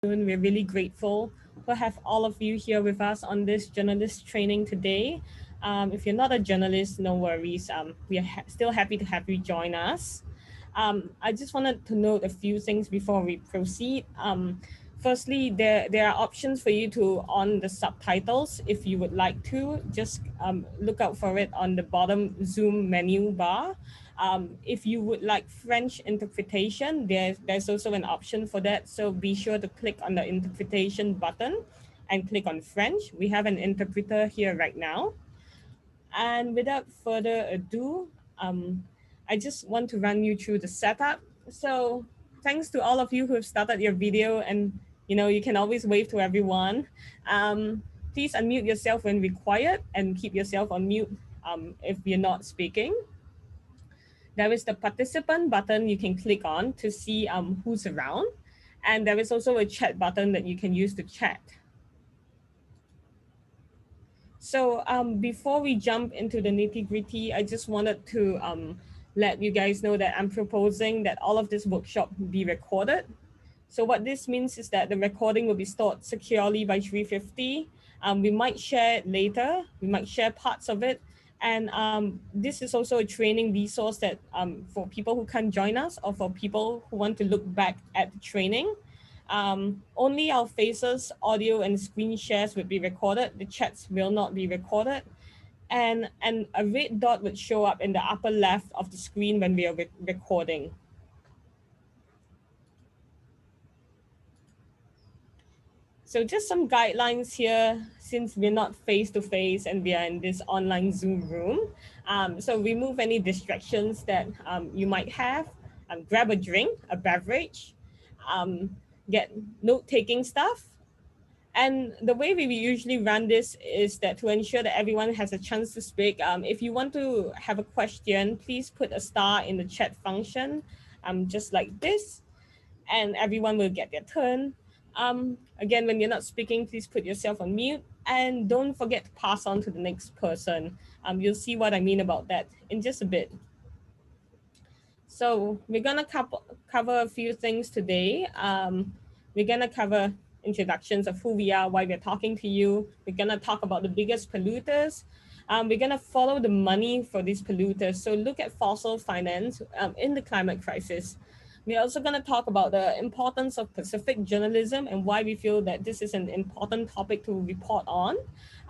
We're really grateful to have all of you here with us on this journalist training today. If you're not a journalist, no worries. We are still happy to have you join us. I just wanted to note a few things before we proceed. Firstly, there are options for you to on the subtitles if you would like to. Just look out for it on the bottom Zoom menu bar. If you would like French interpretation, there's also an option for that. So be sure to click on the interpretation button and click on French. We have an interpreter here right now. And without further ado, I just want to run you through the setup. So thanks to all of you who have started your video, and you can always wave to everyone. Please unmute yourself when required and keep yourself on mute if you're not speaking. There is the participant button you can click on to see who's around. And there is also a chat button that you can use to chat. So before we jump into the nitty-gritty, I just wanted to let you guys know that I'm proposing that all of this workshop be recorded. So what this means is that the recording will be stored securely by 350. We might share it later. We might share parts of it. And this is also a training resource that for people who can't join us or for people who want to look back at the training. Only our faces, audio, and screen shares would be recorded. The chats will not be recorded. And a red dot would show up in the upper left of the screen when we are recording. So just some guidelines here, since we're not face-to-face and we are in this online Zoom room. So remove any distractions that you might have. Grab a drink, a beverage, get note-taking stuff. And the way we usually run this is that to ensure that everyone has a chance to speak, if you want to have a question, please put a star in the chat function, just like this, and everyone will get their turn. Again, when you're not speaking, please put yourself on mute and don't forget to pass on to the next person. You'll see what I mean about that in just a bit. So we're gonna cover a few things today. We're gonna cover introductions of who we are, why we're talking to you. We're gonna talk about the biggest polluters. We're gonna follow the money for these polluters. So look at fossil finance in the climate crisis. We're also going to talk about the importance of Pacific journalism and why we feel that this is an important topic to report on.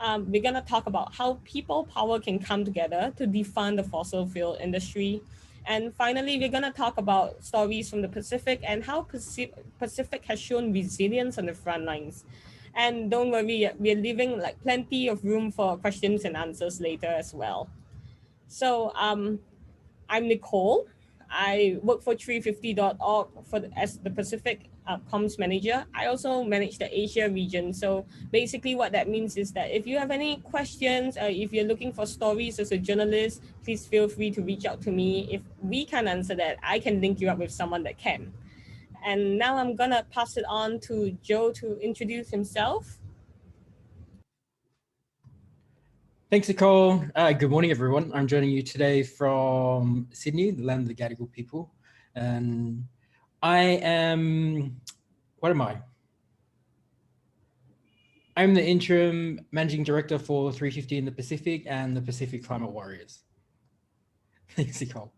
We're going to talk about how people power can come together to defund the fossil fuel industry. And finally, we're going to talk about stories from the Pacific and how Pacific has shown resilience on the front lines. And don't worry, we're leaving like plenty of room for questions and answers later as well. So I'm Nicole. I work for 350.org as the Pacific comms manager. I also manage the Asia region. So basically what that means is that if you have any questions, if you're looking for stories as a journalist, please feel free to reach out to me. If we can't answer that, I can link you up with someone that can. And now I'm gonna pass it on to Joe to introduce himself. Thanks, Nicole. Good morning, everyone. I'm joining you today from Sydney, the land of the Gadigal people. And I am, what am I? I'm the interim managing director for 350 in the Pacific and the Pacific Climate Warriors. Thanks, Nicole.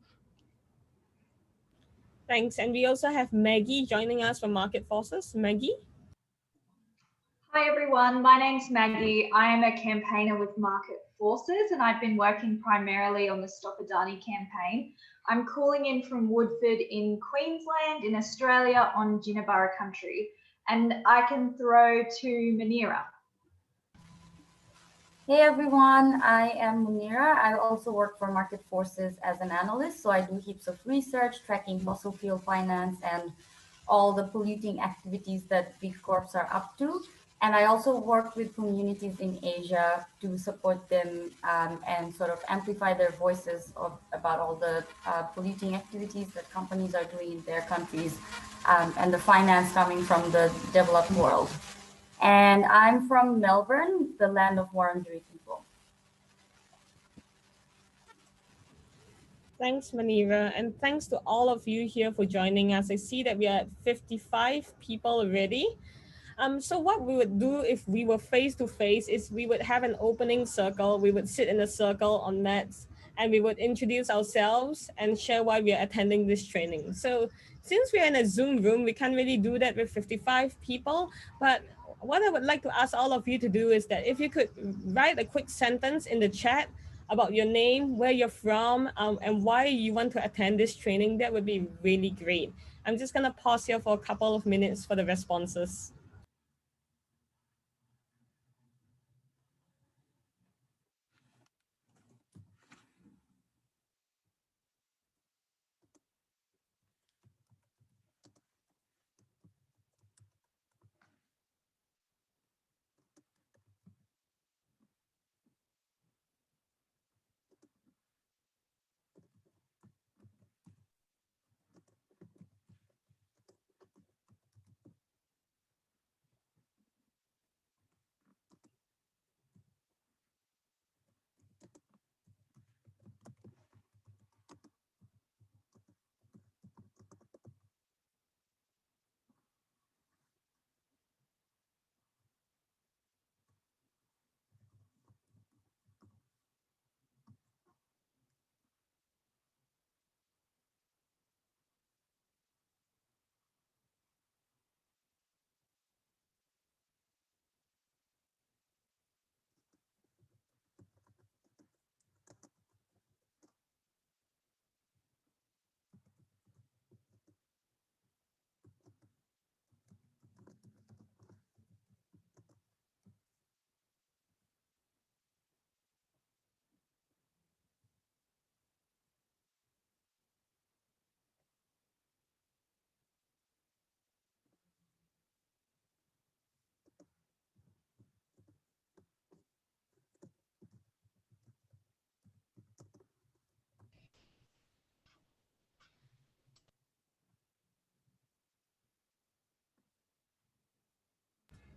Thanks. And we also have Maggie joining us from Market Forces. Maggie? Hi everyone, my name's Maggie. I am a campaigner with Market Forces and I've been working primarily on the Stop Adani campaign. I'm calling in from Woodford in Queensland in Australia on Jinnaburra country, and I can throw to Munira. Hey everyone, I am Munira. I also work for Market Forces as an analyst, so I do heaps of research, tracking fossil fuel finance and all the polluting activities that big corps are up to. And I also work with communities in Asia to support them and sort of amplify their voices about all the polluting activities that companies are doing in their countries and the finance coming from the developed world. And I'm from Melbourne, the land of Wurundjeri people. Thanks, Munira, and thanks to all of you here for joining us. I see that we are at 55 people already. So what we would do if we were face to face is we would have an opening circle. We would sit in a circle on mats and we would introduce ourselves and share why we are attending this training. So since we're in a Zoom room, we can't really do that with 55 people. But what I would like to ask all of you to do is that if you could write a quick sentence in the chat about your name, where you're from, and why you want to attend this training, that would be really great. I'm just gonna pause here for a couple of minutes for the responses.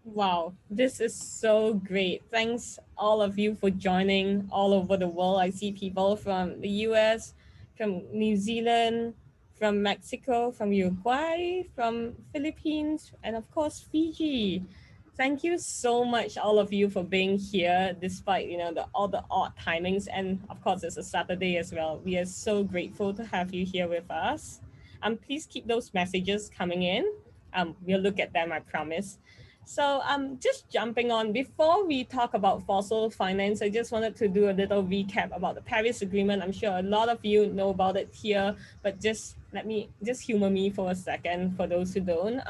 Wow, this is so great. Thanks all of you for joining all over the world. I see people from the US, from New Zealand, from Mexico, from Uruguay, from Philippines, and of course Fiji. Thank you so much all of you for being here despite all the odd timings, and of course it's a Saturday as well. We are so grateful to have you here with us. Please keep those messages coming in. We'll look at them, I promise. So just jumping on, before we talk about fossil finance, I just wanted to do a little recap about the Paris Agreement. I'm sure a lot of you know about it here, but just humor me for a second for those who don't.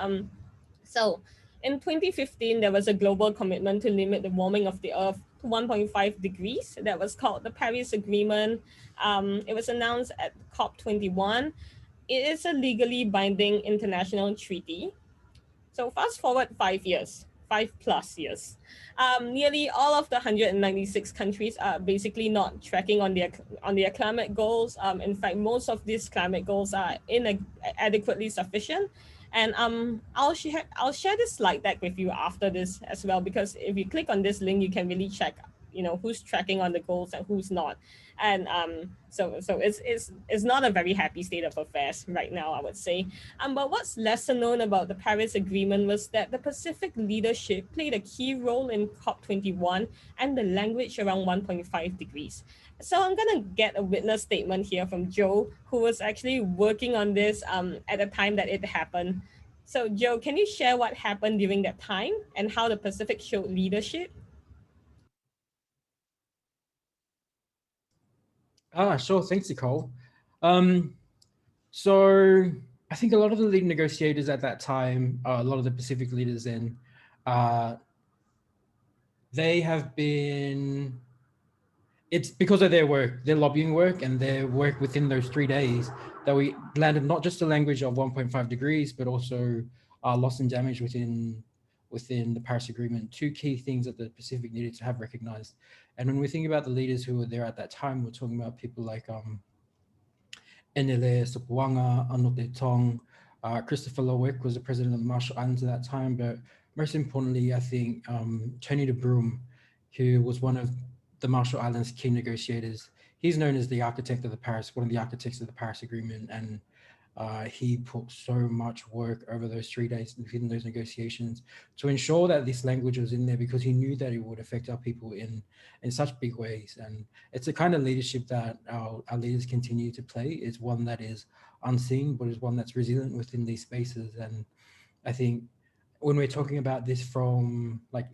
So in 2015, there was a global commitment to limit the warming of the Earth to 1.5 degrees. That was called the Paris Agreement. It was announced at COP21. It is a legally binding international treaty. So fast forward 5 years, 5+ years. Nearly all of the 196 countries are basically not tracking on their climate goals. In fact, most of these climate goals are inadequately sufficient. And I'll share this slide deck with you after this as well, because if you click on this link, you can really check who's tracking on the goals and who's not. And so it's not a very happy state of affairs right now, I would say. But what's lesser known about the Paris Agreement was that the Pacific leadership played a key role in COP21 and the language around 1.5 degrees. So I'm gonna get a witness statement here from Joe, who was actually working on this at the time that it happened. So Joe, can you share what happened during that time and how the Pacific showed leadership? Sure. Thanks, Nicole. So I think a lot of the lead negotiators at that time, a lot of the Pacific leaders then, they have been, it's because of their work, their lobbying work and their work within those 3 days that we landed not just the language of 1.5 degrees, but also loss and damage within the Paris Agreement, two key things that the Pacific needed to have recognized. And when we think about the leaders who were there at that time, we're talking about people like Enele Sopuanga, Anote Tong, Christopher Lowick was the president of the Marshall Islands at that time, but most importantly, I think Tony de Broom, who was one of the Marshall Islands key negotiators. He's known as the architect of the Paris, one of the architects of the Paris Agreement, and He put so much work over those 3 days within those negotiations to ensure that this language was in there, because he knew that it would affect our people in such big ways. And it's the kind of leadership that our leaders continue to play, is one that is unseen, but is one that's resilient within these spaces. And I think when we're talking about this from like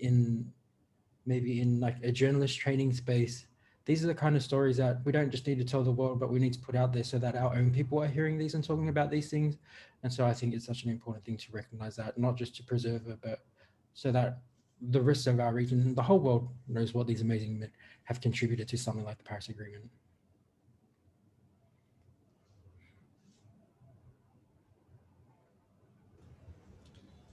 maybe in like a journalist training space, these are the kind of stories that we don't just need to tell the world, but we need to put out there so that our own people are hearing these and talking about these things. And so I think it's such an important thing to recognize that, not just to preserve it, but so that the rest of our region, the whole world, knows what these amazing men have contributed to something like the Paris Agreement.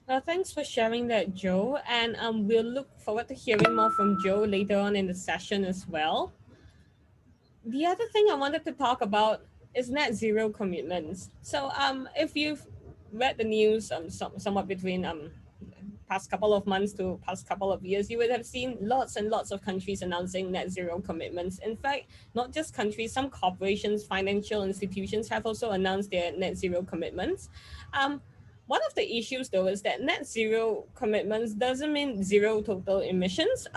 Well, thanks for sharing that, Joe. And we'll look forward to hearing more from Joe later on in the session as well. The other thing I wanted to talk about is net zero commitments. So if you've read the news somewhat between past couple of months to past couple of years, you would have seen lots and lots of countries announcing net zero commitments. In fact, not just countries, some corporations, financial institutions have also announced their net zero commitments. One of the issues, though, is that net zero commitments doesn't mean zero total emissions.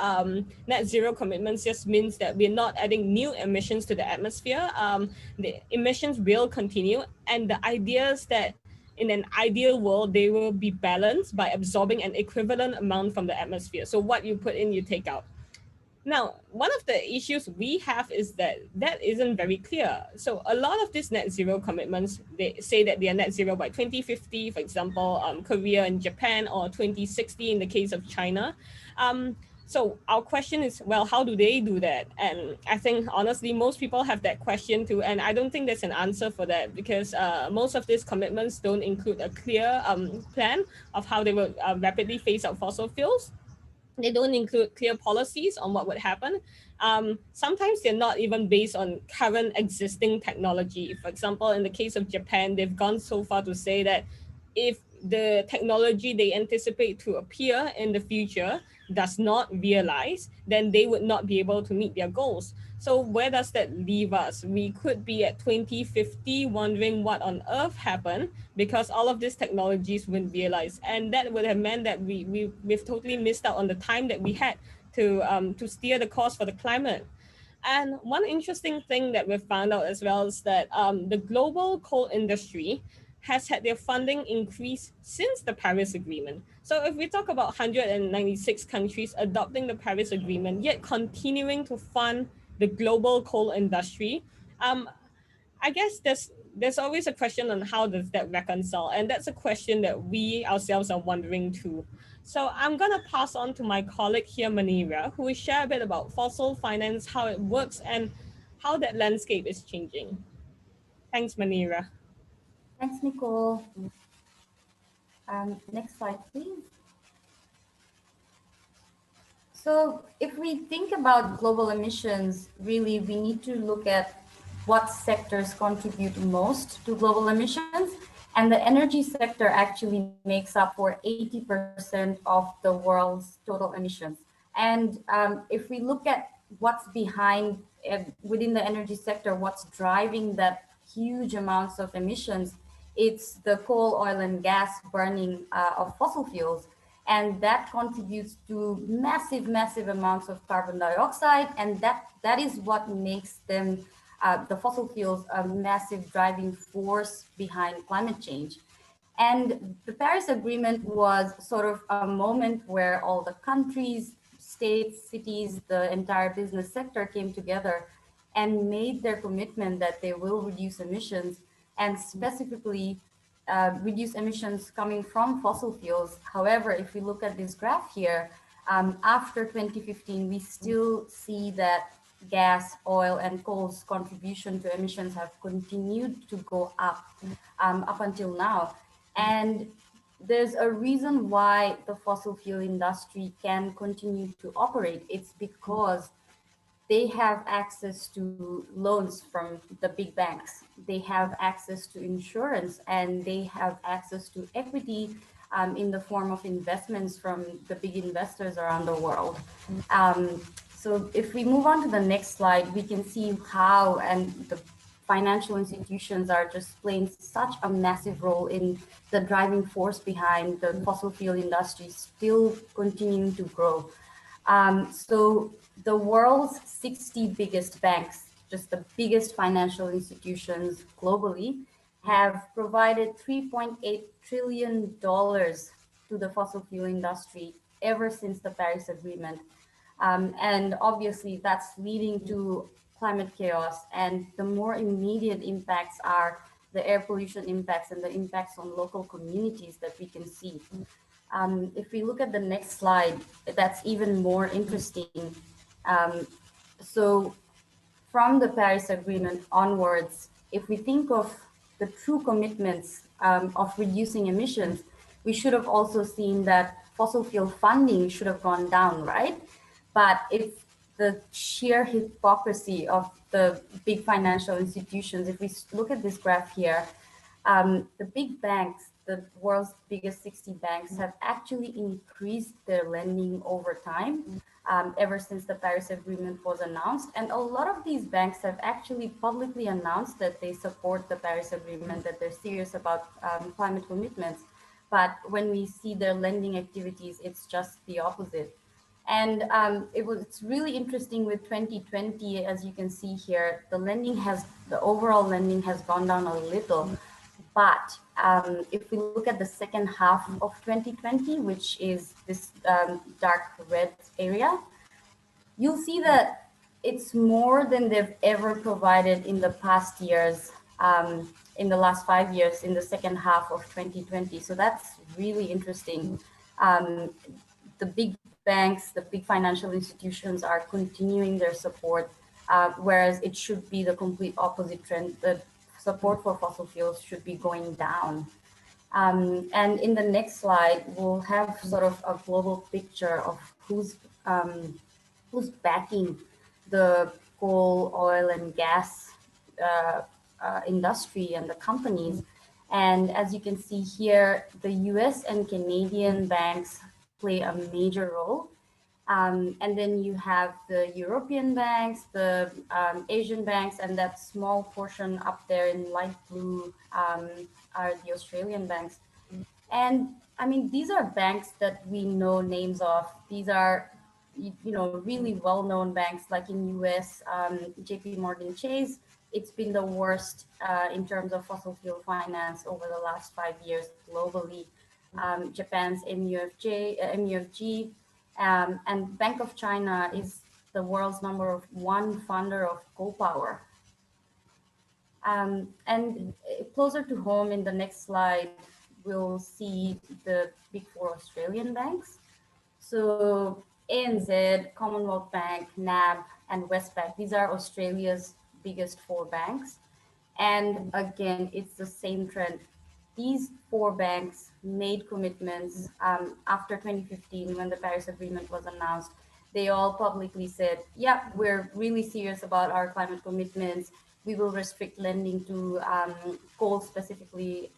Net zero commitments just means that we're not adding new emissions to the atmosphere. The emissions will continue, and the idea is that in an ideal world, they will be balanced by absorbing an equivalent amount from the atmosphere. So what you put in, you take out. Now, one of the issues we have is that isn't very clear. So a lot of these net zero commitments, they say that they are net zero by 2050, for example, Korea and Japan, or 2060 in the case of China. So our question is, well, how do they do that? And I think, honestly, most people have that question too. And I don't think there's an answer for that, because most of these commitments don't include a clear plan of how they will rapidly phase out fossil fuels. They don't include clear policies on what would happen. Sometimes they're not even based on current existing technology. For example, in the case of Japan, they've gone so far to say that if the technology they anticipate to appear in the future does not realize, then they would not be able to meet their goals. So where does that leave us? We could be at 2050 wondering what on earth happened, because all of these technologies wouldn't realize. And that would have meant that we've totally missed out on the time that we had to steer the course for the climate. And one interesting thing that we've found out as well is that the global coal industry has had their funding increase since the Paris Agreement. So if we talk about 196 countries adopting the Paris Agreement, yet continuing to fund the global coal industry, I guess there's always a question on how does that reconcile, and that's a question that we ourselves are wondering too. So I'm gonna pass on to my colleague here, Manira, who will share a bit about fossil finance, how it works, and how that landscape is changing. Thanks, Manira. Thanks, Nicole. Next slide, please. So if we think about global emissions, really, we need to look at what sectors contribute most to global emissions. And the energy sector actually makes up for 80% of the world's total emissions. And if we look at what's behind within the energy sector, what's driving that huge amounts of emissions, it's the coal, oil, and gas burning of fossil fuels. And that contributes to massive, massive amounts of carbon dioxide. And that is what makes them, the fossil fuels, a massive driving force behind climate change. And the Paris Agreement was sort of a moment where all the countries, states, cities, the entire business sector came together and made their commitment that they will reduce emissions, and specifically reduce emissions coming from fossil fuels. However, if we look at this graph here, after 2015, we still see that gas, oil, and coal's contribution to emissions have continued to go up until now. And there's a reason why the fossil fuel industry can continue to operate. It's because they have access to loans from the big banks. They have access to insurance, and they have access to equity in the form of investments from the big investors around the world. So if we move on to the next slide, we can see how and the financial institutions are just playing such a massive role in the driving force behind the fossil fuel industry still continuing to grow. So the world's 60 biggest banks, just the biggest financial institutions globally, have provided $3.8 trillion to the fossil fuel industry ever since the Paris Agreement. And obviously that's leading to climate chaos, and the more immediate impacts are the air pollution impacts and the impacts on local communities that we can see. If we look at the next slide, that's even more interesting. So from the Paris Agreement onwards, if we think of the true commitments of reducing emissions, we should have also seen that fossil fuel funding should have gone down, right? But it's the sheer hypocrisy of the big financial institutions. If we look at this graph here, the big banks, the world's biggest 60 banks, have actually increased their lending over time, ever since the Paris Agreement was announced. And a lot of these banks have actually publicly announced that they support the Paris Agreement, that they're serious about climate commitments. But when we see their lending activities, it's just the opposite. And it's really interesting with 2020, as you can see here, the overall lending has gone down a little. But if we look at the second half of 2020, which is this dark red area, you'll see that it's more than they've ever provided in the past years, in the last 5 years, in the second half of 2020. So that's really interesting. The big banks, the big financial institutions are continuing their support, whereas it should be the complete opposite trend. The support for fossil fuels should be going down. And in the next slide, we'll have sort of a global picture of who's backing the coal, oil, and gas industry and the companies. And as you can see here, the US and Canadian banks play a major role. And then you have the European banks, the Asian banks, and that small portion up there in light blue are the Australian banks. And I mean, these are banks that we know names of. These are, really well-known banks, like in US, JP Morgan Chase. It's been the worst in terms of fossil fuel finance over the last 5 years globally. Japan's MUFG, and Bank of China is the world's #1 funder of coal power. And closer to home, in the next slide, we'll see the big 4 Australian banks. So ANZ, Commonwealth Bank, NAB, and Westpac, these are Australia's biggest 4 banks. And again, it's the same trend. These 4 banks made commitments after 2015, when the Paris Agreement was announced. They all publicly said, yeah, we're really serious about our climate commitments. We will restrict lending to coal specifically.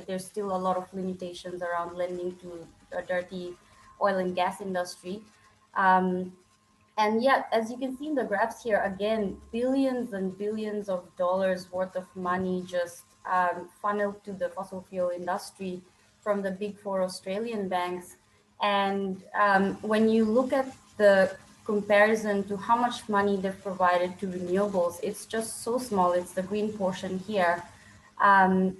There's still a lot of limitations around lending to a dirty oil and gas industry. And yet, as you can see in the graphs here, again, billions and billions of dollars worth of money just funneled to the fossil fuel industry from the big 4 Australian banks. And when you look at the comparison to how much money they've provided to renewables, it's just so small. It's the green portion here. And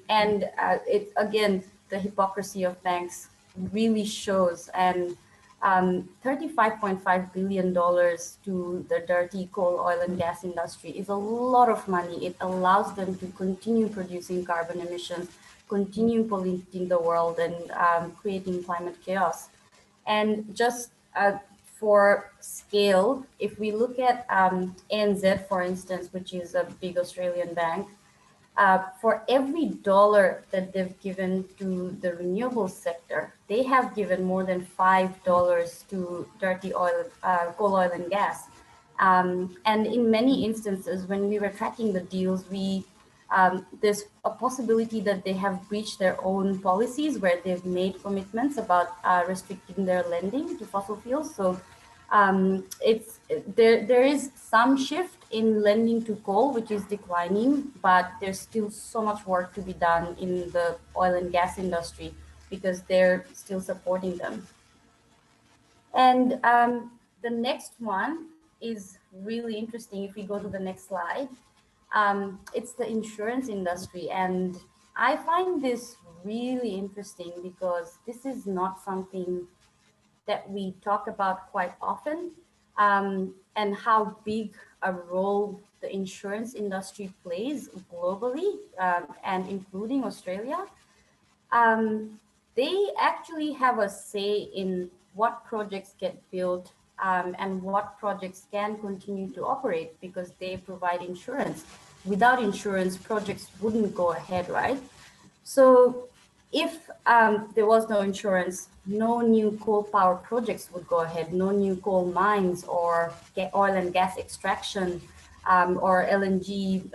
it, again, the hypocrisy of banks really shows. And $35.5 billion to the dirty coal, oil, and gas industry is a lot of money. It allows them to continue producing carbon emissions, continue polluting the world, and creating climate chaos. And just for scale, if we look at ANZ, for instance, which is a big Australian bank, for every dollar that they've given to the renewables sector, they have given more than $5 to dirty oil, coal, oil, and gas. And in many instances, when we were tracking the deals, there's a possibility that they have breached their own policies where they've made commitments about restricting their lending to fossil fuels. So It's there is some shift in lending to coal, which is declining, but there's still so much work to be done in the oil and gas industry because they're still supporting them. And the next one is really interesting. If we go to the next slide, it's the insurance industry. And I find this really interesting because this is not something that we talk about quite often, and how big a role the insurance industry plays globally, and including Australia. Um, they actually have a say in what projects get built, and what projects can continue to operate because they provide insurance. Without insurance, projects wouldn't go ahead, right? So if there was no insurance, no new coal power projects would go ahead, no new coal mines or oil and gas extraction, or LNG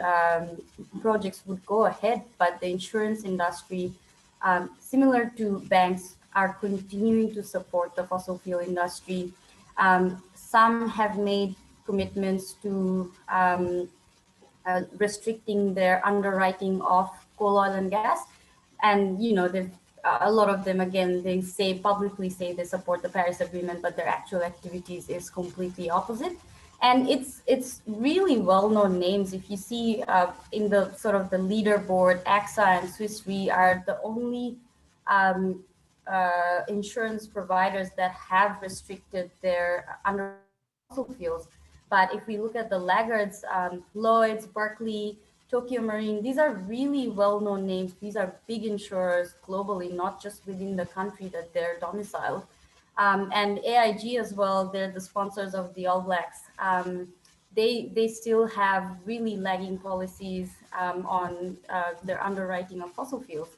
projects would go ahead. But the insurance industry, similar to banks, are continuing to support the fossil fuel industry. Some have made commitments to restricting their underwriting of coal, oil, and gas. And a lot of them, again, they say publicly say they support the Paris Agreement, but their actual activities is completely opposite. And it's really well-known names. If you see in the sort of the leaderboard, AXA and Swiss Re are the only insurance providers that have restricted their underwriting of fossil fuels. But if we look at the laggards, Lloyd's, Berkeley, Tokyo Marine, these are really well-known names. These are big insurers globally, not just within the country that they're domiciled. And AIG as well, they're the sponsors of the All Blacks. They still have really lagging policies on their underwriting of fossil fuels.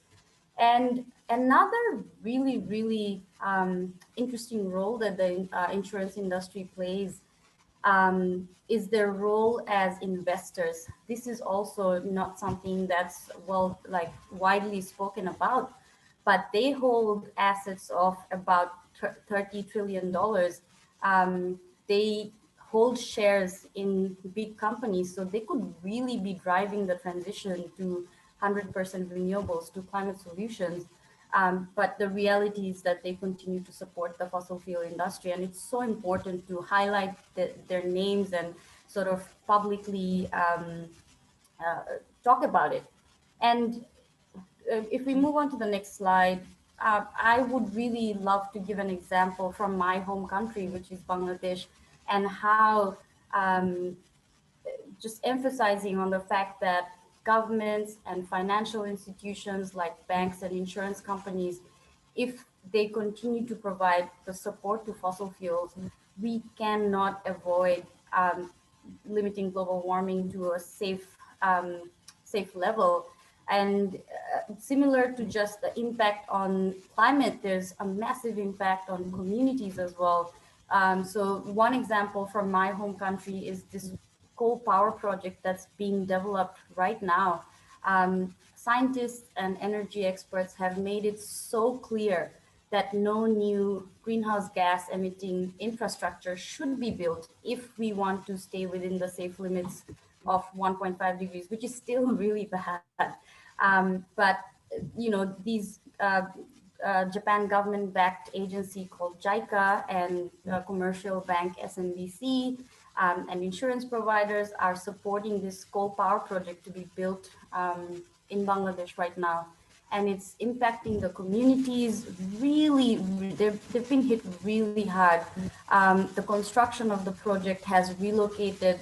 And another really interesting role that the insurance industry plays is their role as investors. This is also not something that's widely spoken about, but they hold assets of about $30 trillion. They hold shares in big companies, so they could really be driving the transition to 100% renewables, to climate solutions. But the reality is that they continue to support the fossil fuel industry. And it's so important to highlight their names and sort of publicly talk about it. And if we move on to the next slide, I would really love to give an example from my home country, which is Bangladesh, and how just emphasizing on the fact that governments and financial institutions like banks and insurance companies, if they continue to provide the support to fossil fuels, we cannot avoid limiting global warming to a safe level. And similar to just the impact on climate, there's a massive impact on communities as well. So one example from my home country is this coal power project that's being developed right now. Scientists and energy experts have made it so clear that no new greenhouse gas emitting infrastructure should be built if we want to stay within the safe limits of 1.5 degrees, which is still really bad. But these Japan government-backed agency called JICA and commercial bank SMBC and insurance providers are supporting this coal power project to be built in Bangladesh right now. And it's impacting the communities really, they've been hit really hard. The construction of the project has relocated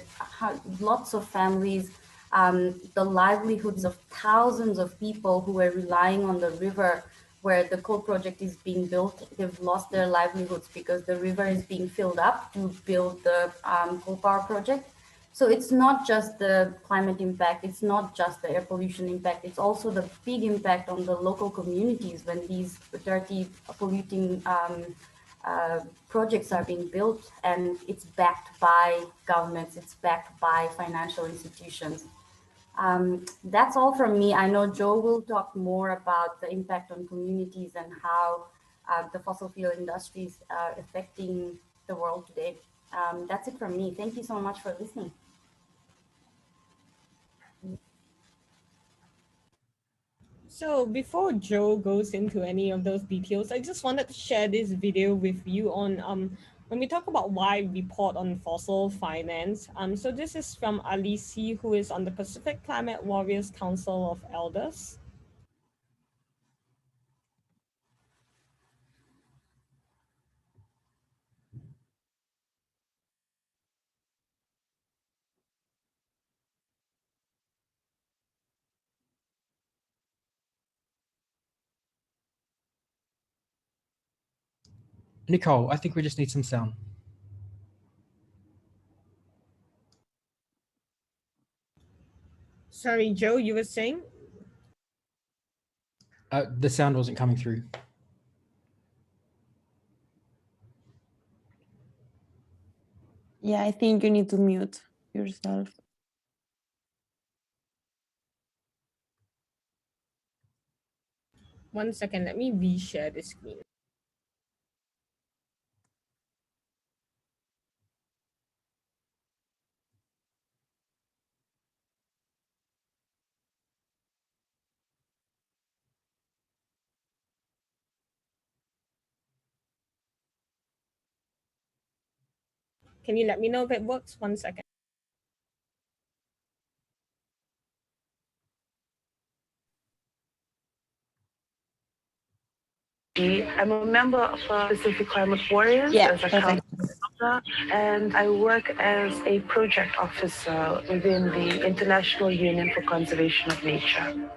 lots of families, the livelihoods of thousands of people who were relying on the river where the coal project is being built. They've lost their livelihoods because the river is being filled up to build the coal power project. So it's not just the climate impact, it's not just the air pollution impact, it's also the big impact on the local communities when these dirty, polluting projects are being built, and it's backed by governments, it's backed by financial institutions. That's all from me. I know Joe will talk more about the impact on communities and how the fossil fuel industries are affecting the world today. That's it from me. Thank you so much for listening. So before Joe goes into any of those details, I just wanted to share this video with you on when we talk about why we report on fossil finance. So this is from Alici, who is on the Pacific Climate Warriors Council of Elders. Nicole, I think we just need some sound. Sorry, Joe, you were saying? The sound wasn't coming through. Yeah, I think you need to mute yourself. One second, let me reshare the screen. Can you let me know if it works? One second. I'm a member of Pacific Climate Warriors as a council member, and I work as a project officer within the International Union for Conservation of Nature.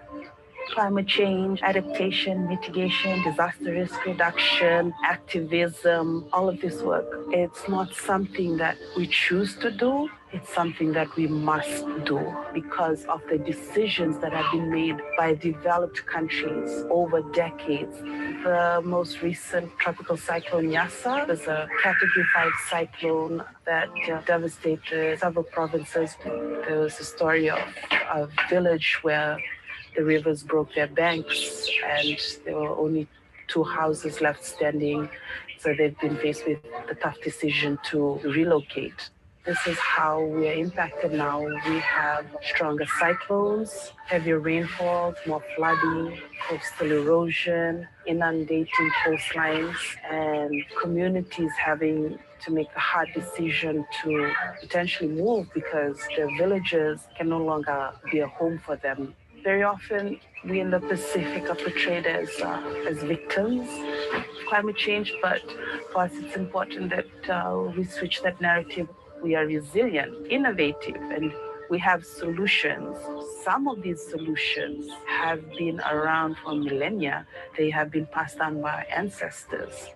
Climate change, adaptation, mitigation, disaster risk reduction, activism, all of this work. It's not something that we choose to do. It's something that we must do because of the decisions that have been made by developed countries over decades. The most recent tropical cyclone Yasa was a Category 5 cyclone that devastated several provinces. There was a story of a village where the rivers broke their banks and there were only 2 houses left standing. So they've been faced with the tough decision to relocate. This is how we are impacted now. We have stronger cyclones, heavier rainfall, more flooding, coastal erosion, inundating coastlines, and communities having to make the hard decision to potentially move because their villages can no longer be a home for them. Very often, we in the Pacific are portrayed as victims of climate change, but for us it's important that we switch that narrative. We are resilient, innovative, and we have solutions. Some of these solutions have been around for millennia. They have been passed down by our ancestors.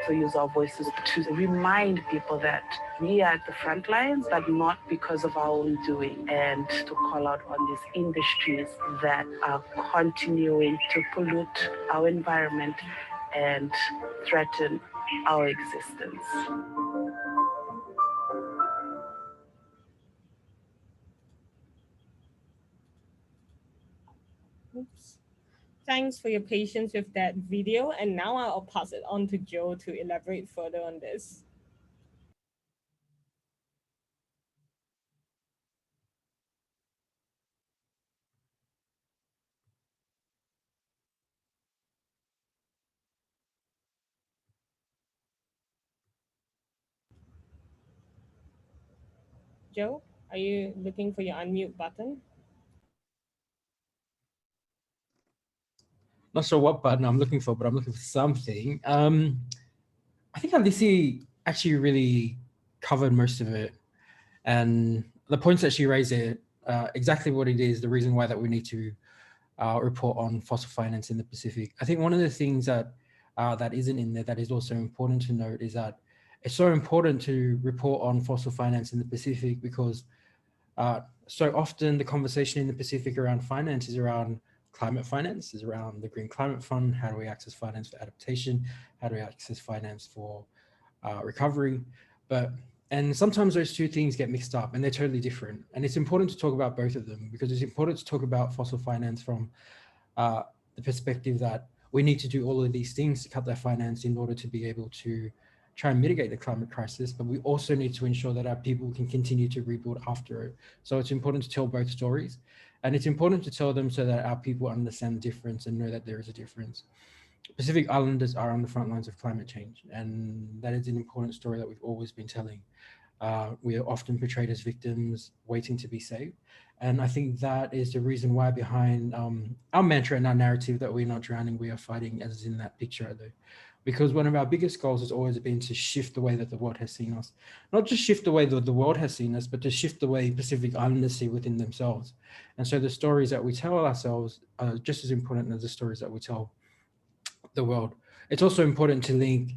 So use our voices to remind people that we are at the front lines, but not because of our own doing, and to call out on these industries that are continuing to pollute our environment and threaten our existence. Oops. Thanks for your patience with that video. And now I'll pass it on to Joe to elaborate further on this. Joe, are you looking for your unmute button? Not sure what button I'm looking for, but I'm looking for something. I think Alici actually really covered most of it. And the points that she raised there, exactly what it is, the reason why that we need to report on fossil finance in the Pacific. I think one of the things that that isn't in there that is also important to note is that it's so important to report on fossil finance in the Pacific because so often the conversation in the Pacific around finance is around climate finance, is around the Green Climate Fund. How do we access finance for adaptation? How do we access finance for recovery? And sometimes those two things get mixed up and they're totally different. And it's important to talk about both of them because it's important to talk about fossil finance from the perspective that we need to do all of these things to cut that finance in order to be able to try and mitigate the climate crisis, but we also need to ensure that our people can continue to rebuild after it. So it's important to tell both stories, and it's important to tell them so that our people understand the difference and know that there is a difference. Pacific Islanders are on the front lines of climate change, and that is an important story that we've always been telling. We are often portrayed as victims waiting to be saved. And I think that is the reason why behind our mantra and our narrative that we're not drowning, we are fighting, as in that picture there. Because one of our biggest goals has always been to shift the way that the world has seen us. Not just shift the way that the world has seen us, but to shift the way Pacific Islanders see within themselves. And so the stories that we tell ourselves are just as important as the stories that we tell the world. It's also important to link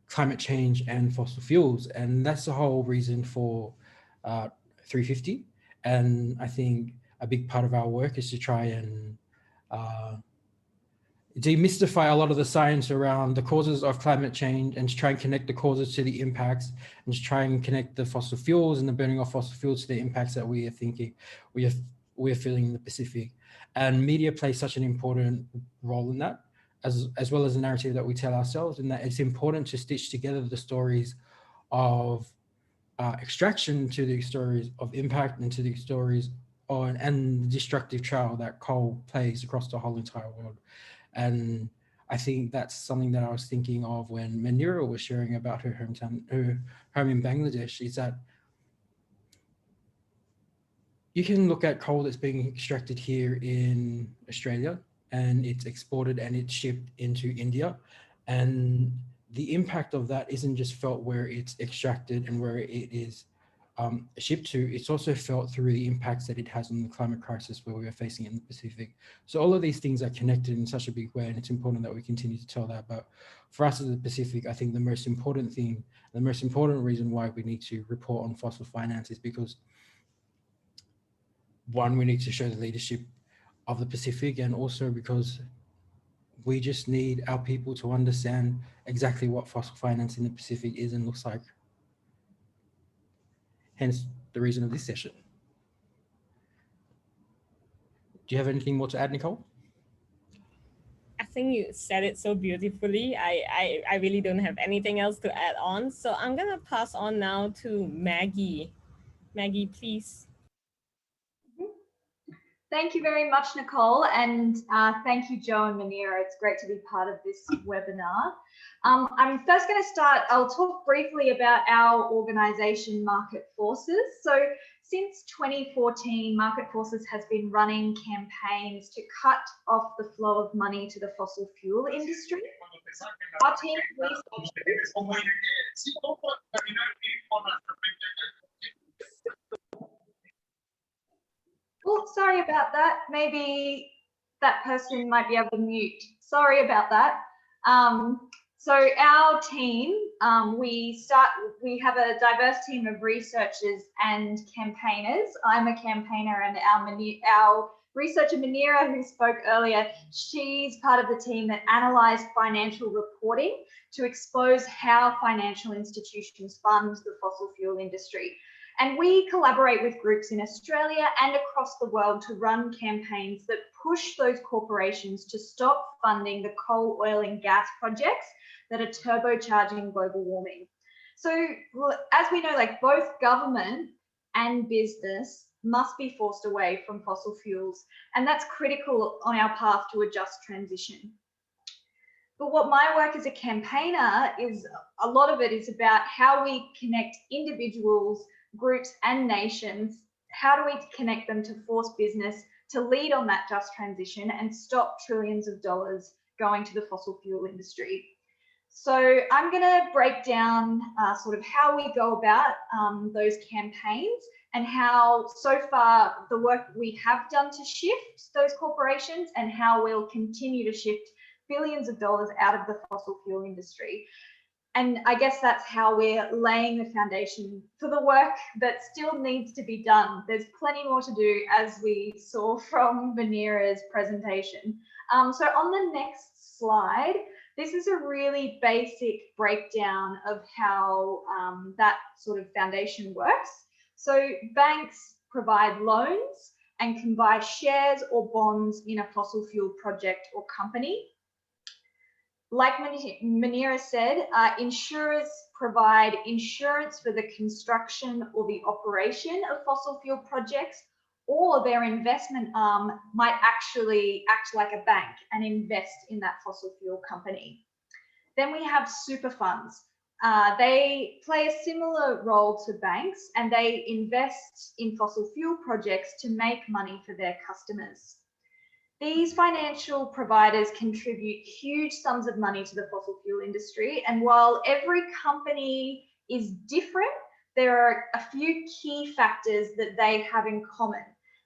climate change and fossil fuels, and that's the whole reason for 350. And I think a big part of our work is to try and demystify a lot of the science around the causes of climate change, and to try and connect the causes to the impacts, and to try and connect the fossil fuels and the burning of fossil fuels to the impacts that we are thinking we are feeling in the Pacific. And media plays such an important role in that, as well as the narrative that we tell ourselves, and that it's important to stitch together the stories of extraction to the stories of impact, and to the stories on and the destructive trail that coal plays across the whole entire world. And I think that's something that I was thinking of when Manira was sharing about her hometown, her home in Bangladesh, is that you can look at coal that's being extracted here in Australia, and it's exported and it's shipped into India. And the impact of that isn't just felt where it's extracted and where it is shipped to, it's also felt through the impacts that it has on the climate crisis where we are facing in the Pacific. So all of these things are connected in such a big way, and it's important that we continue to tell that. But for us as the Pacific, I think the most important thing, the most important reason why we need to report on fossil finance is because, one, we need to show the leadership of the Pacific, and also because we just need our people to understand exactly what fossil finance in the Pacific is and looks like. Hence the reason of this session. Do you have anything more to add, Nicole? I think you said it so beautifully. I really don't have anything else to add on. So I'm going to pass on now to Maggie. Maggie, please. Thank you very much, Nicole, and thank you, Joe and Manira. It's great to be part of this webinar. I'm first going to start, I'll talk briefly about our organisation, Market Forces. So since 2014, Market Forces has been running campaigns to cut off the flow of money to the fossil fuel industry. Our team Oh, sorry about that. Maybe that person might be able to mute. Sorry about that. So our team, we have a diverse team of researchers and campaigners. I'm a campaigner, and our researcher Manira, who spoke earlier, she's part of the team that analysed financial reporting to expose how financial institutions fund the fossil fuel industry. And we collaborate with groups in Australia and across the world to run campaigns that push those corporations to stop funding the coal, oil and gas projects that are turbocharging global warming. So as we know, like both government and business must be forced away from fossil fuels, and that's critical on our path to a just transition. But what my work as a campaigner is, a lot of it is about how we connect individuals, groups and nations. How do we connect them to force business to lead on that just transition and stop trillions of dollars going to the fossil fuel industry? So I'm going to break down sort of how we go about those campaigns, and how so far the work we have done to shift those corporations, and how we'll continue to shift billions of dollars out of the fossil fuel industry. And I guess that's how we're laying the foundation for the work that still needs to be done. There's plenty more to do, as we saw from Manira's presentation. So on the next slide, this is a really basic breakdown of how that sort of foundation works. So banks provide loans and can buy shares or bonds in a fossil fuel project or company. Like Munira said, insurers provide insurance for the construction or the operation of fossil fuel projects, or their investment arm might actually act like a bank and invest in that fossil fuel company. Then we have super funds. They play a similar role to banks, and they invest in fossil fuel projects to make money for their customers. These financial providers contribute huge sums of money to the fossil fuel industry, and while every company is different, there are a few key factors that they have in common,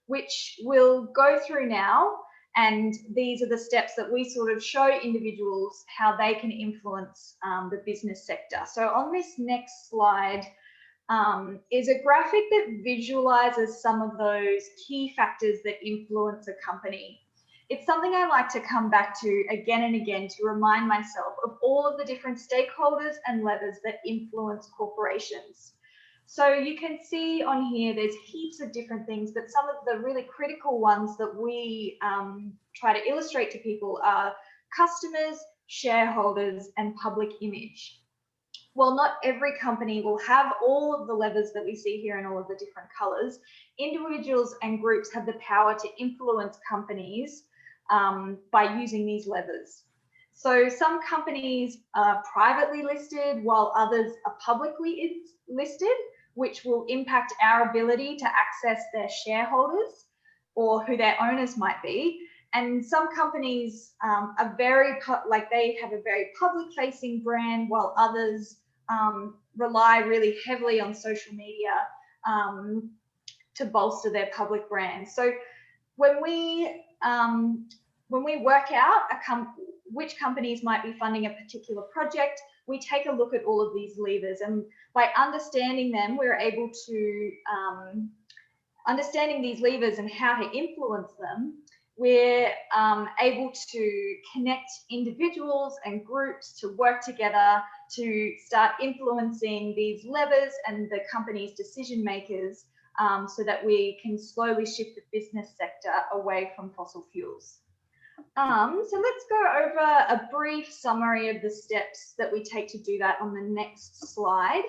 which we'll go through now. And these are the steps that we sort of show individuals how they can influence the business sector. So on this next slide is a graphic that visualizes some of those key factors that influence a company. It's something I like to come back to again and again to remind myself of all of the different stakeholders and levers that influence corporations. So you can see on here, there's heaps of different things, but some of the really critical ones that we try to illustrate to people are customers, shareholders, and public image. While not every company will have all of the levers that we see here in all of the different colors, individuals and groups have the power to influence companies by using these levers. So some companies are privately listed while others are publicly listed, which will impact our ability to access their shareholders or who their owners might be. And some companies are they have a very public-facing brand, while others rely really heavily on social media to bolster their public brand. So when we work out which companies might be funding a particular project, we take a look at all of these levers, and by understanding them, we're able to understanding these levers and how to influence them, we're able to connect individuals and groups to work together to start influencing these levers and the company's decision makers so that we can slowly shift the business sector away from fossil fuels. So let's go over a brief summary of the steps that we take to do that on the next slide.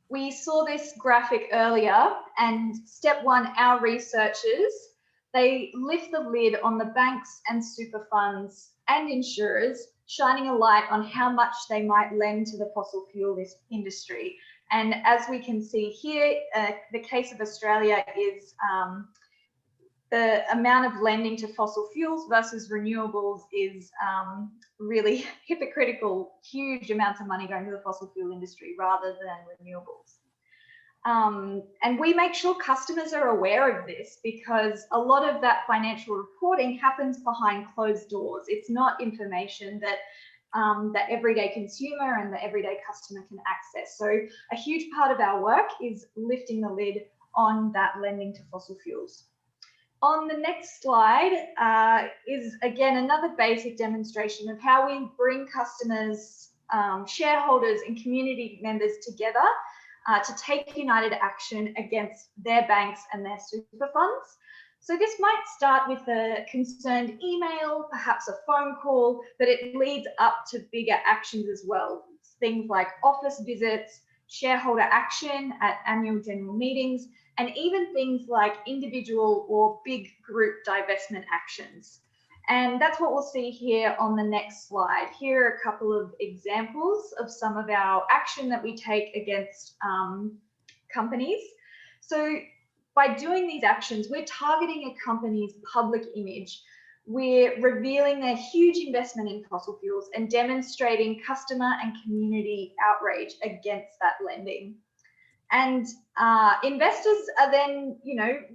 We saw this graphic earlier, and step one, our researchers, they lift the lid on the banks and super funds and insurers, shining a light on how much they might lend to the fossil fuel industry. And as we can see here, the case of Australia is the amount of lending to fossil fuels versus renewables is really hypocritical, huge amounts of money going to the fossil fuel industry rather than renewables. And we make sure customers are aware of this because a lot of that financial reporting happens behind closed doors. It's not information that the everyday consumer and the everyday customer can access. So a huge part of our work is lifting the lid on that lending to fossil fuels. On the next slide is, again, another basic demonstration of how we bring customers, shareholders and community members together to take united action against their banks and their super funds. So this might start with a concerned email, perhaps a phone call, but it leads up to bigger actions as well. Things like office visits, shareholder action at annual general meetings, and even things like individual or big group divestment actions. And that's what we'll see here on the next slide. Here are a couple of examples of some of our action that we take against companies. So by doing these actions, we're targeting a company's public image. We're revealing their huge investment in fossil fuels and demonstrating customer and community outrage against that lending. And investors are then,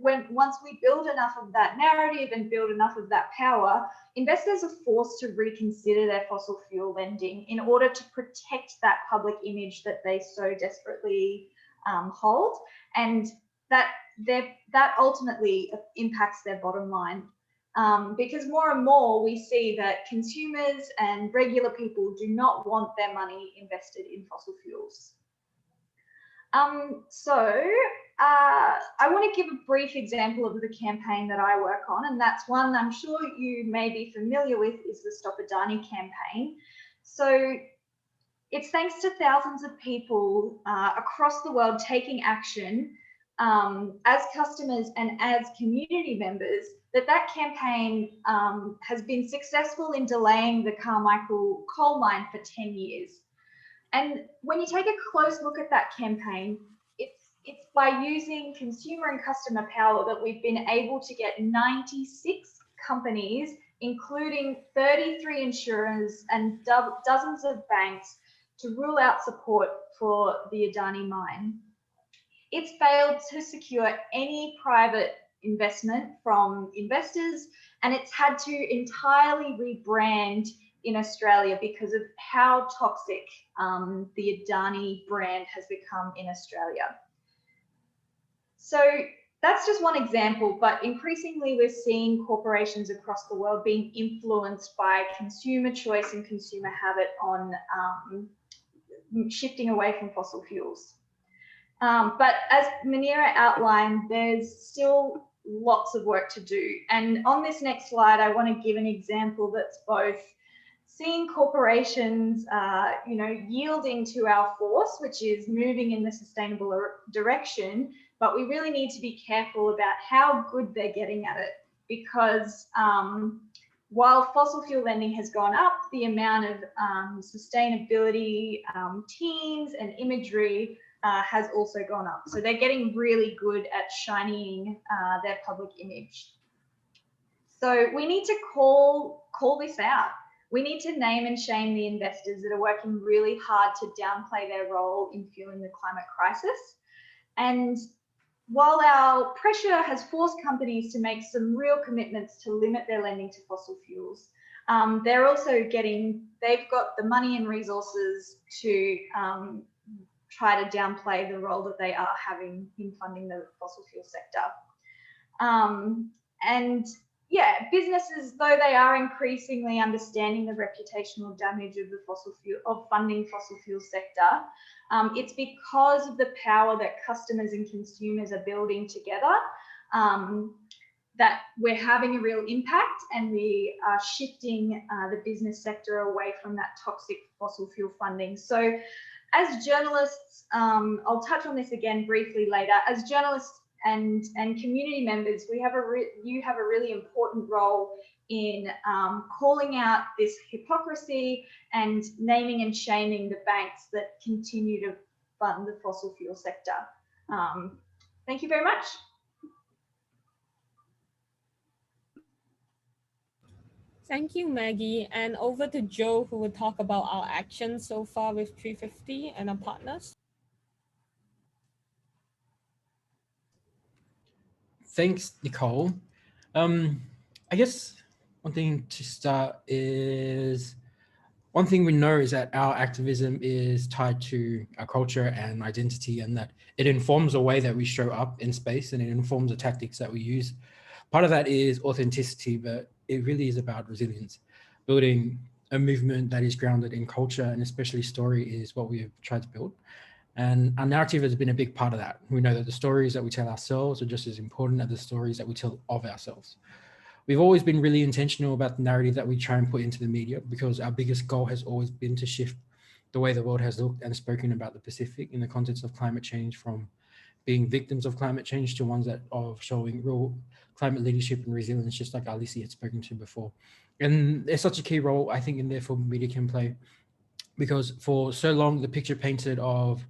once we build enough of that narrative and build enough of that power, investors are forced to reconsider their fossil fuel lending in order to protect that public image that they so desperately hold. And that ultimately impacts their bottom line. Because more and more we see that consumers and regular people do not want their money invested in fossil fuels. So I want to give a brief example of the campaign that I work on, and that's one I'm sure you may be familiar with, is the Stop Adani campaign. So it's thanks to thousands of people across the world taking action as customers and as community members that campaign has been successful in delaying the Carmichael coal mine for 10 years. And when you take a close look at that campaign, it's by using consumer and customer power that we've been able to get 96 companies, including 33 insurers and dozens of banks, to rule out support for the Adani mine. It's failed to secure any private investment from investors, and it's had to entirely rebrand in Australia because of how toxic the Adani brand has become in Australia. So that's just one example, but increasingly we're seeing corporations across the world being influenced by consumer choice and consumer habit on shifting away from fossil fuels. But as Munira outlined, there's still lots of work to do. And on this next slide, I want to give an example that's both seeing corporations, yielding to our force, which is moving in the sustainable direction, but we really need to be careful about how good they're getting at it, because while fossil fuel lending has gone up, the amount of sustainability teams and imagery has also gone up. So they're getting really good at shining their public image. So we need to call this out. We need to name and shame the investors that are working really hard to downplay their role in fueling the climate crisis. And while our pressure has forced companies to make some real commitments to limit their lending to fossil fuels, they've got the money and resources to try to downplay the role that they are having in funding the fossil fuel sector. And yeah, businesses, though they are increasingly understanding the reputational damage of funding fossil fuel sector, it's because of the power that customers and consumers are building together that we're having a real impact, and we are shifting the business sector away from that toxic fossil fuel funding. So as journalists, I'll touch on this again briefly later, as journalists and community members, you have a really important role in calling out this hypocrisy and naming and shaming the banks that continue to fund the fossil fuel sector. Thank you very much. Thank you, Maggie. And over to Joe, who will talk about our actions so far with 350 and our partners. Thanks, Nicole. I guess one thing to start is, one thing we know is that our activism is tied to our culture and identity, and that it informs the way that we show up in space, and it informs the tactics that we use. Part of that is authenticity, but it really is about resilience. Building a movement that is grounded in culture, and especially story, is what we've tried to build. And our narrative has been a big part of that. We know that the stories that we tell ourselves are just as important as the stories that we tell of ourselves. We've always been really intentional about the narrative that we try and put into the media, because our biggest goal has always been to shift the way the world has looked and spoken about the Pacific in the context of climate change, from being victims of climate change to ones that of showing real climate leadership and resilience, just like Alicia had spoken to before. And there's such a key role, I think, in therefore media can play, because for so long the picture painted of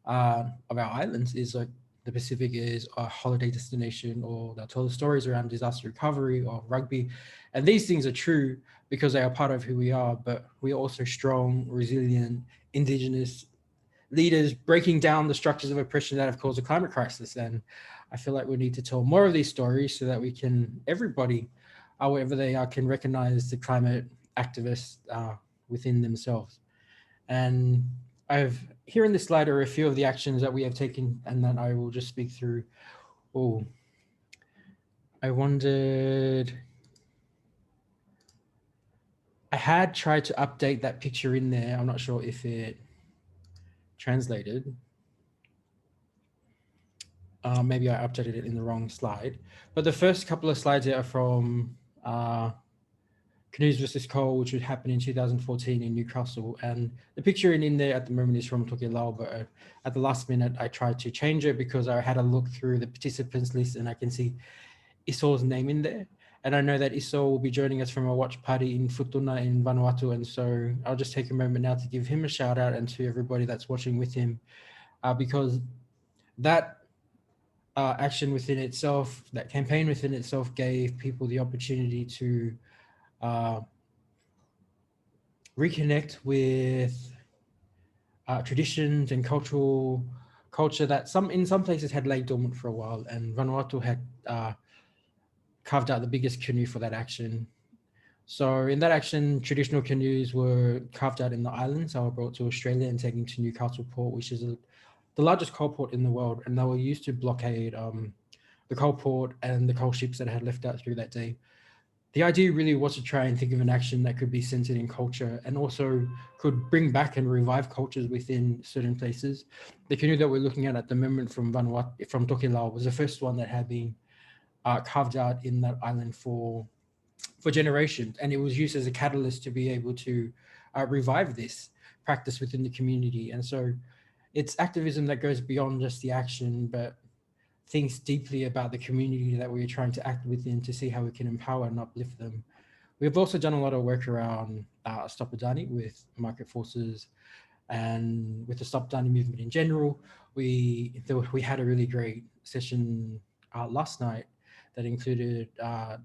our islands is like the Pacific is a holiday destination, or they'll tell the stories around disaster recovery or rugby. And these things are true because they are part of who we are, but we are also strong, resilient, Indigenous leaders breaking down the structures of oppression that have caused the climate crisis. And I feel like we need to tell more of these stories so that we can, everybody, wherever they are, can recognize the climate activists within themselves. And here in this slide are a few of the actions that we have taken, and that I will just speak through. Oh, I wondered, I had tried to update that picture in there. I'm not sure if it translated. maybe I updated it in the wrong slide, but the first couple of slides are from Canoes versus Coal, which would happen in 2014 in Newcastle. And the picture in there at the moment is from Tokelau, but at the last minute, I tried to change it because I had a look through the participants list and I can see Isol's name in there. And I know that Isol will be joining us from a watch party in Futuna in Vanuatu. And so I'll just take a moment now to give him a shout out and to everybody that's watching with him, because that action within itself, that campaign within itself gave people the opportunity to reconnect with traditions and culture that in some places had laid dormant for a while, and Vanuatu had carved out the biggest canoe for that action. So in that action, traditional canoes were carved out in the islands. They were brought to Australia and taken to Newcastle Port, which is the largest coal port in the world, and they were used to blockade the coal port and the coal ships that had left out through that day. The idea really was to try and think of an action that could be centered in culture and also could bring back and revive cultures within certain places. The canoe that we're looking at the moment from Vanuatu, from Tokelau, was the first one that had been carved out in that island for generations, and it was used as a catalyst to be able to revive this practice within the community. And so it's activism that goes beyond just the action, but thinks deeply about the community that we're trying to act within to see how we can empower and uplift them. We've also done a lot of work around Stop Adani with market forces and with the Stop Adani movement in general. We had a really great session last night that included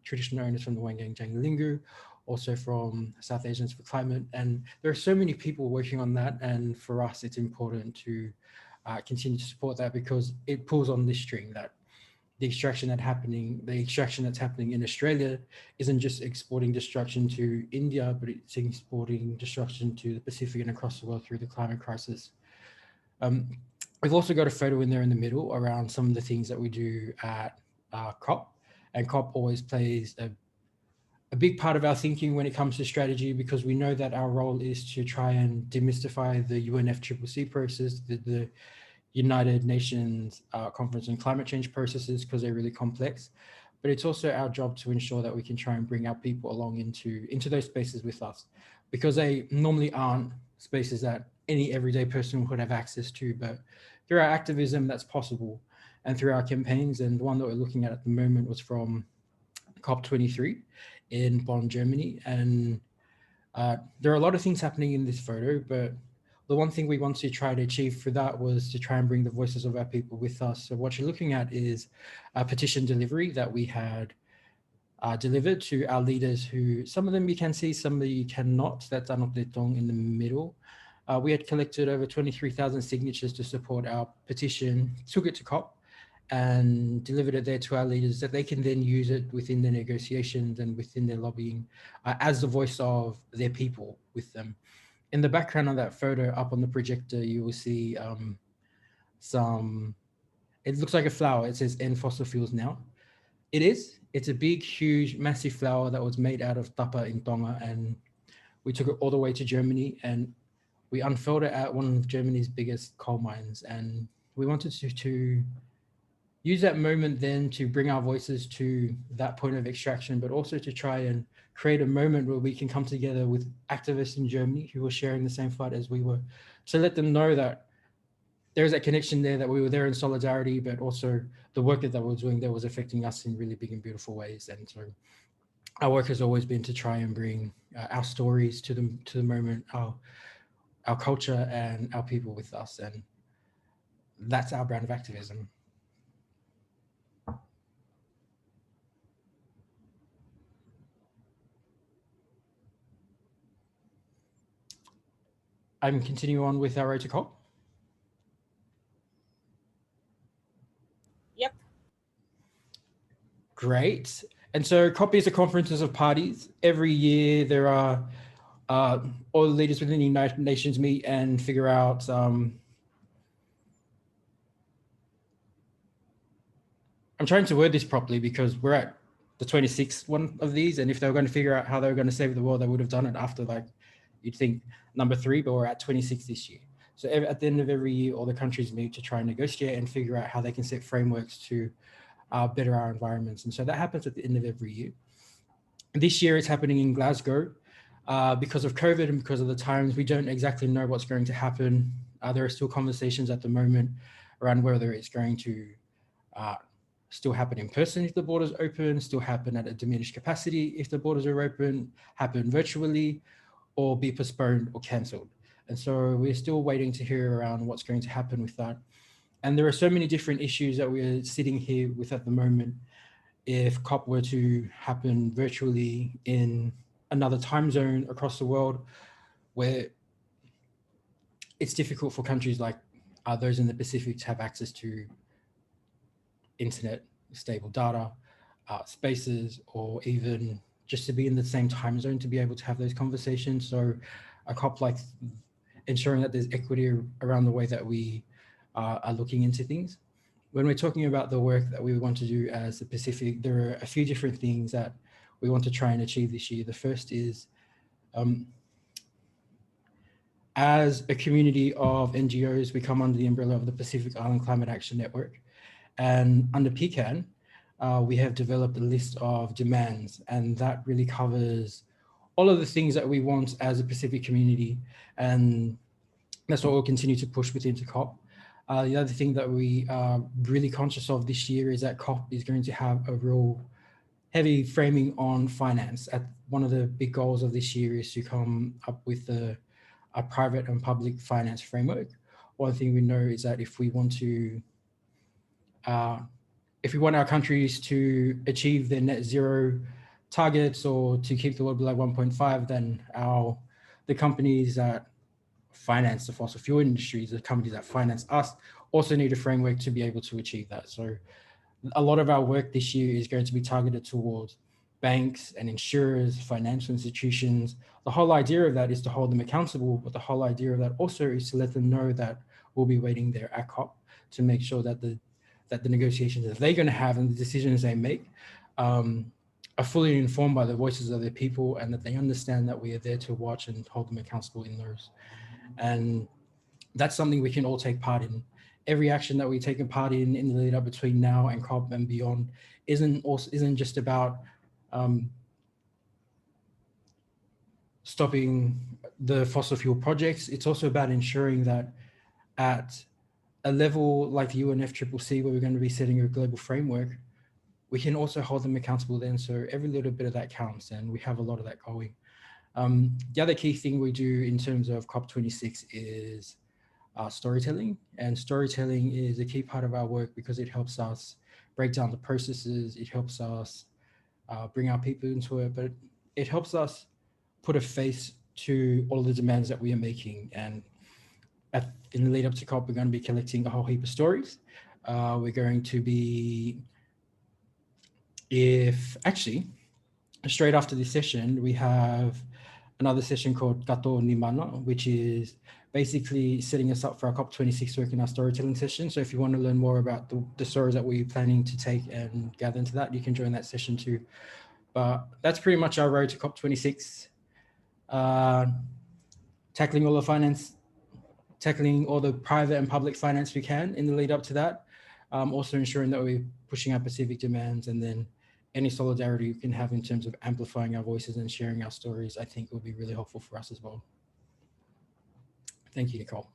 traditional owners from the Wanganjang Lingu, also from South Asians for Climate. And there are so many people working on that. And for us, it's important to continue to support that because it pulls on this string that the extraction that's happening in Australia isn't just exporting destruction to India, but it's exporting destruction to the Pacific and across the world through the climate crisis. We've also got a photo in there in the middle around some of the things that we do at COP. And COP always plays a big part of our thinking when it comes to strategy, because we know that our role is to try and demystify the UNFCCC process, the United Nations Conference on Climate Change processes, because they're really complex. But it's also our job to ensure that we can try and bring our people along into those spaces with us, because they normally aren't spaces that any everyday person would have access to. But through our activism, that's possible. And through our campaigns, and the one that we're looking at the moment was from COP23 in Bonn, Germany. And there are a lot of things happening in this photo, but the one thing we want to try to achieve for that was to try and bring the voices of our people with us. So what you're looking at is a petition delivery that we had delivered to our leaders, who some of them you can see, some of you cannot. That's Anok Letong in the middle. We had collected over 23,000 signatures to support our petition, took it to COP, and delivered it there to our leaders that they can then use it within their negotiations and within their lobbying as the voice of their people with them. In the background of that photo up on the projector, you will see it looks like a flower. It says "End Fossil Fuels Now." It's a big, huge, massive flower that was made out of tapa in Tonga, and we took it all the way to Germany and we unfurled it at one of Germany's biggest coal mines. And we wanted to use that moment then to bring our voices to that point of extraction, but also to try and create a moment where we can come together with activists in Germany who were sharing the same fight as we were, to let them know that there's that connection there, that we were there in solidarity, but also the work that they were doing there was affecting us in really big and beautiful ways. And so our work has always been to try and bring our stories to the moment, our culture and our people with us. And that's our brand of activism. I'm continuing on with our road to COP. Yep. Great. And so COP is a conference of parties. Every year there are all the leaders within the United Nations meet and figure out I'm trying to word this properly because we're at the 26th one of these, and if they were going to figure out how they were going to save the world, they would have done it after, like, you'd think number 3, but we're at 26 this year. So at the end of every year, all the countries meet to try and negotiate and figure out how they can set frameworks to better our environments. And so that happens at the end of every year. This year it's happening in Glasgow. Because of COVID and because of the times, we don't exactly know what's going to happen. There are still conversations at the moment around whether it's going to still happen in person if the borders open, still happen at a diminished capacity if the borders are open, happen virtually, or be postponed or cancelled. And so we're still waiting to hear around what's going to happen with that. And there are so many different issues that we're sitting here with at the moment. If COP were to happen virtually in another time zone across the world, where it's difficult for countries like those in the Pacific to have access to internet, stable data, spaces, or even just to be in the same time zone to be able to have those conversations. So a COP like ensuring that there's equity around the way that we are looking into things. When we're talking about the work that we want to do as the Pacific, there are a few different things that we want to try and achieve this year. The first is, as a community of NGOs, we come under the umbrella of the Pacific Island Climate Action Network. And under PCAN, we have developed a list of demands, and that really covers all of the things that we want as a Pacific community. And that's what we'll continue to push within to COP. The other thing that we are really conscious of this year is that COP is going to have a real heavy framing on finance. One of the big goals of this year is to come up with a private and public finance framework. One thing we know is that if we want our countries to achieve their net zero targets or to keep the world below 1.5, then the companies that finance the fossil fuel industries, the companies that finance us, also need a framework to be able to achieve that. So a lot of our work this year is going to be targeted towards banks and insurers, financial institutions. The whole idea of that is to hold them accountable, but the whole idea of that also is to let them know that we'll be waiting there at COP to make sure that the negotiations that they're going to have and the decisions they make are fully informed by the voices of their people, and that they understand that we are there to watch and hold them accountable in those. And that's something we can all take part in. Every action that we take a part in the lead up between now and COP and beyond isn't just about stopping the fossil fuel projects. It's also about ensuring that at a level like the UNFCCC, where we're going to be setting a global framework, we can also hold them accountable then. So every little bit of that counts, and we have a lot of that going. The other key thing we do in terms of COP26 is storytelling, and storytelling is a key part of our work because it helps us break down the processes, it helps us bring our people into it, but it helps us put a face to all the demands that we are making. And in the lead up to COP, we're going to be collecting a whole heap of stories. We're going to be, straight after this session, we have another session called Kato Nimana, which is basically setting us up for our COP26 work in our storytelling session. So if you want to learn more about the stories that we're planning to take and gather into that, you can join that session too. But that's pretty much our road to COP26. Tackling all the finance, tackling all the private and public finance we can in the lead up to that. Also ensuring that we're pushing our Pacific demands, and then any solidarity we can have in terms of amplifying our voices and sharing our stories, I think will be really helpful for us as well. Thank you, Nicole.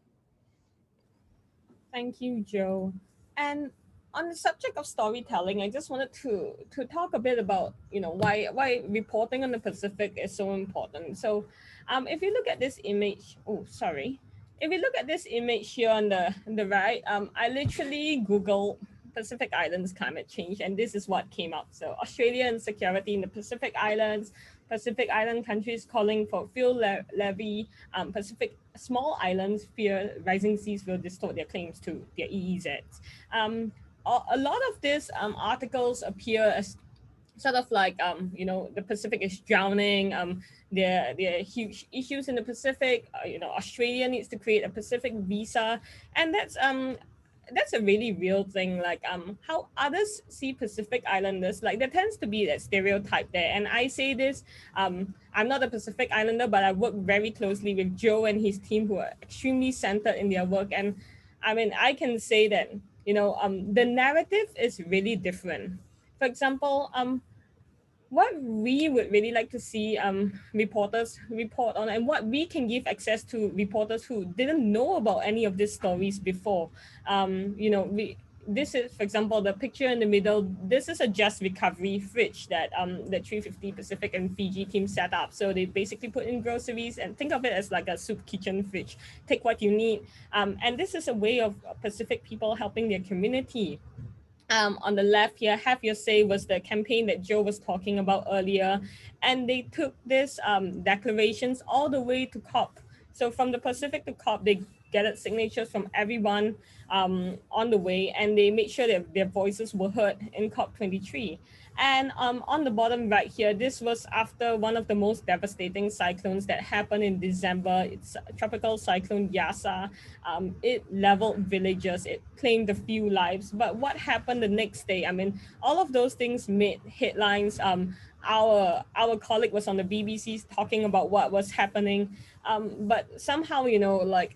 Thank you, Joe. And on the subject of storytelling, I just wanted to talk a bit about, why reporting on the Pacific is so important. So if you look at this image, if you look at this image here on the right, I literally Googled Pacific Islands climate change, and this is what came up. So Australia and security in the Pacific Islands, Pacific Island countries calling for fuel levy, Pacific small islands fear rising seas will distort their claims to their EEZs. A lot of these articles appear as sort of like, the Pacific is drowning, there are huge issues in the Pacific, Australia needs to create a Pacific visa, and that's that's a really real thing. Like how others see Pacific Islanders, like there tends to be that stereotype there. And I say this, I'm not a Pacific Islander, but I work very closely with Joe and his team, who are extremely centered in their work. And I mean, I can say that, you know, the narrative is really different. For example, what we would really like to see reporters report on, and what we can give access to reporters who didn't know about any of these stories before. You know, this is, for example, the picture in the middle. This is a just recovery fridge that the 350 Pacific and Fiji team set up. So they basically put in groceries, and think of it as like a soup kitchen fridge. Take what you need, and this is a way of Pacific people helping their community. On the left here, Have Your Say was the campaign that Joe was talking about earlier. And they took this declarations all the way to COP. So from the Pacific to COP, they gathered signatures from everyone on the way, and they made sure that their voices were heard in COP23. And on the bottom right here, this was after one of the most devastating cyclones that happened in December. It's Tropical Cyclone Yasa. It leveled villages, it claimed a few lives. But what happened the next day? I mean, all of those things made headlines. Our colleague was on the BBC talking about what was happening. But somehow, you know, like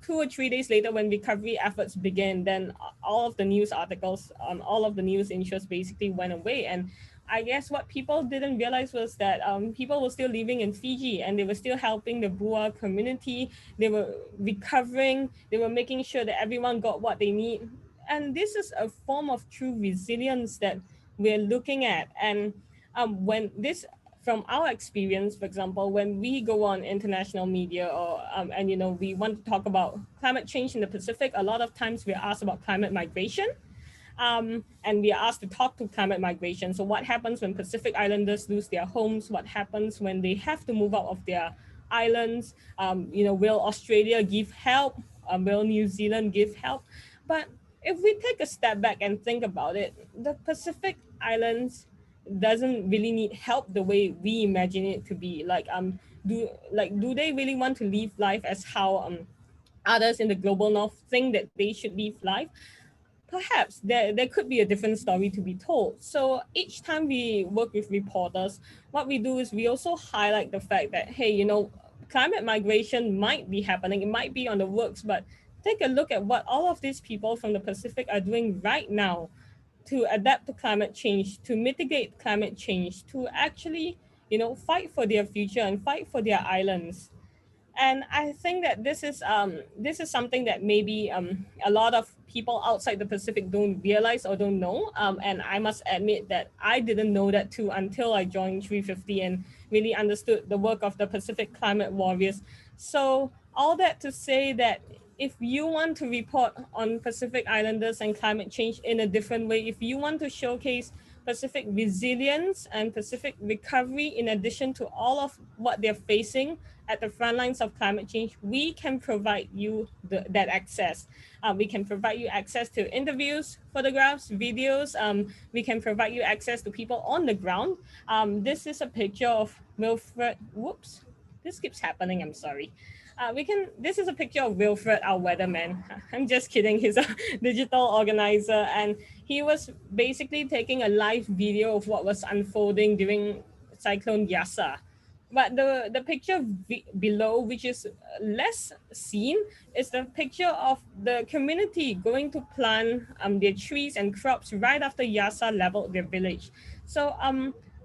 2 or 3 days later, when recovery efforts began, then all of the news articles, all of the news interests basically went away. And I guess what people didn't realize was that people were still living in Fiji, and they were still helping the Bua community. They were recovering. They were making sure that everyone got what they need. And this is a form of true resilience that we're looking at. And when this, from our experience, for example, when we go on international media or and you know, we want to talk about climate change in the Pacific, a lot of times we're asked about climate migration, and we are asked to talk to climate migration. So what happens when Pacific Islanders lose their homes? What happens when they have to move out of their islands? You know, will Australia give help? Will New Zealand give help? But if we take a step back and think about it, the Pacific Islands doesn't really need help the way we imagine it to be. Like do they really want to live life as how others in the global north think that they should live life? Perhaps there could be a different story to be told. So each time we work with reporters, what we do is we also highlight the fact that, hey, you know, climate migration might be happening, it might be on the works, but take a look at what all of these people from the Pacific are doing right now to adapt to climate change, to mitigate climate change, to actually, you know, fight for their future and fight for their islands. And I think that this is something that maybe a lot of people outside the Pacific don't realize or don't know. And I must admit that I didn't know that too until I joined 350 and really understood the work of the Pacific Climate Warriors. So all that to say that if you want to report on Pacific Islanders and climate change in a different way, if you want to showcase Pacific resilience and Pacific recovery, in addition to all of what they're facing at the front lines of climate change, we can provide you that access. We can provide you access to interviews, photographs, videos. We can provide you access to people on the ground. This is a picture of Wilfred. Whoops, this keeps happening, I'm sorry. This is a picture of Wilfred, our weatherman. I'm just kidding, he's a digital organizer, and he was basically taking a live video of what was unfolding during Cyclone Yasa. But the picture below, which is less seen, is the picture of the community going to plant their trees and crops right after Yasa leveled their village. So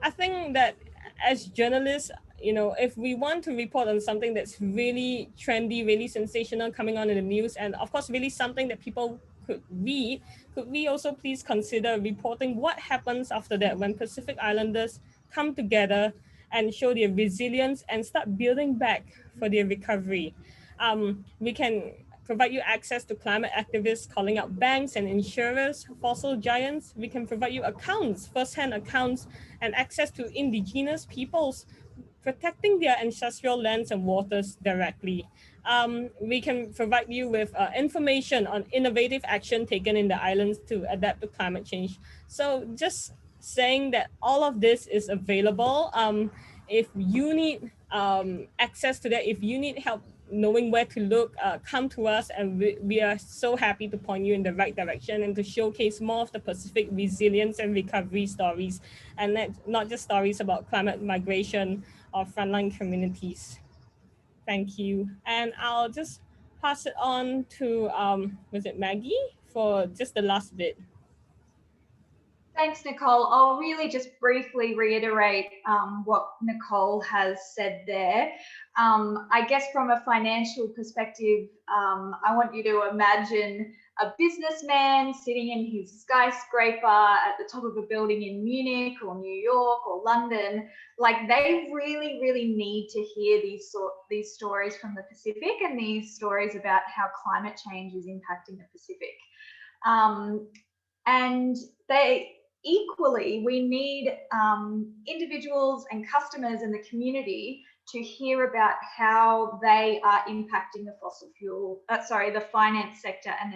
I think that as journalists, you know, if we want to report on something that's really trendy, really sensational coming on in the news, and of course really something that people could read, could we also please consider reporting what happens after that when Pacific Islanders come together and show their resilience and start building back for their recovery? We can provide you access to climate activists calling out banks and insurers, fossil giants. We can provide you accounts, first-hand accounts, and access to indigenous peoples protecting their ancestral lands and waters directly. We can provide you with information on innovative action taken in the islands to adapt to climate change. So just saying that all of this is available. If you need access to that, if you need help knowing where to look, come to us, and we are so happy to point you in the right direction and to showcase more of the Pacific resilience and recovery stories, and not just stories about climate migration or frontline communities. Thank you. And I'll just pass it on to, was it Maggie, for just the last bit. Thanks, Nicole. I'll really just briefly reiterate what Nicole has said there. I guess from a financial perspective, I want you to imagine a businessman sitting in his skyscraper at the top of a building in Munich or New York or London. Like, they really, really need to hear these stories from the Pacific, and these stories about how climate change is impacting the Pacific. And equally, we need individuals and customers in the community to hear about how they are impacting the the finance sector and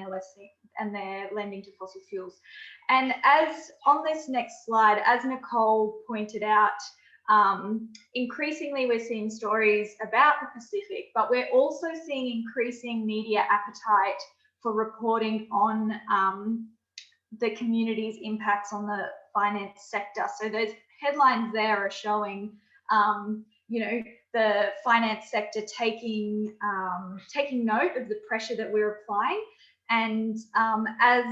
their lending to fossil fuels. And as on this next slide, as Nicole pointed out, increasingly we're seeing stories about the Pacific, but we're also seeing increasing media appetite for reporting on the community's impacts on the finance sector. So those headlines there are showing, you know, the finance sector taking note of the pressure that we're applying. And as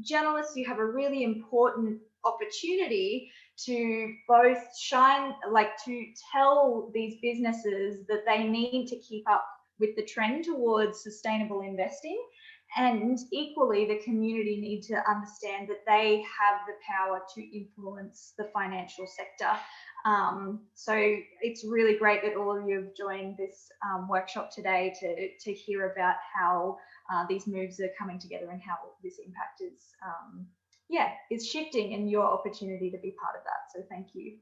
journalists, you have a really important opportunity to both to tell these businesses that they need to keep up with the trend towards sustainable investing. And equally, the community need to understand that they have the power to influence the financial sector. So it's really great that all of you have joined this workshop today to hear about how these moves are coming together and how this impact is shifting, and your opportunity to be part of that. So thank you.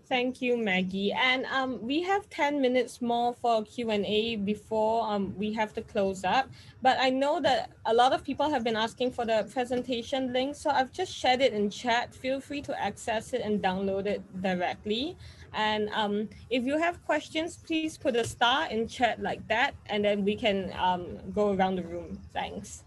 Thank you, Maggie. And we have 10 minutes more for Q&A before we have to close up. But I know that a lot of people have been asking for the presentation link, so I've just shared it in chat. Feel free to access it and download it directly. And if you have questions, please put a star in chat like that, and then we can go around the room. Thanks.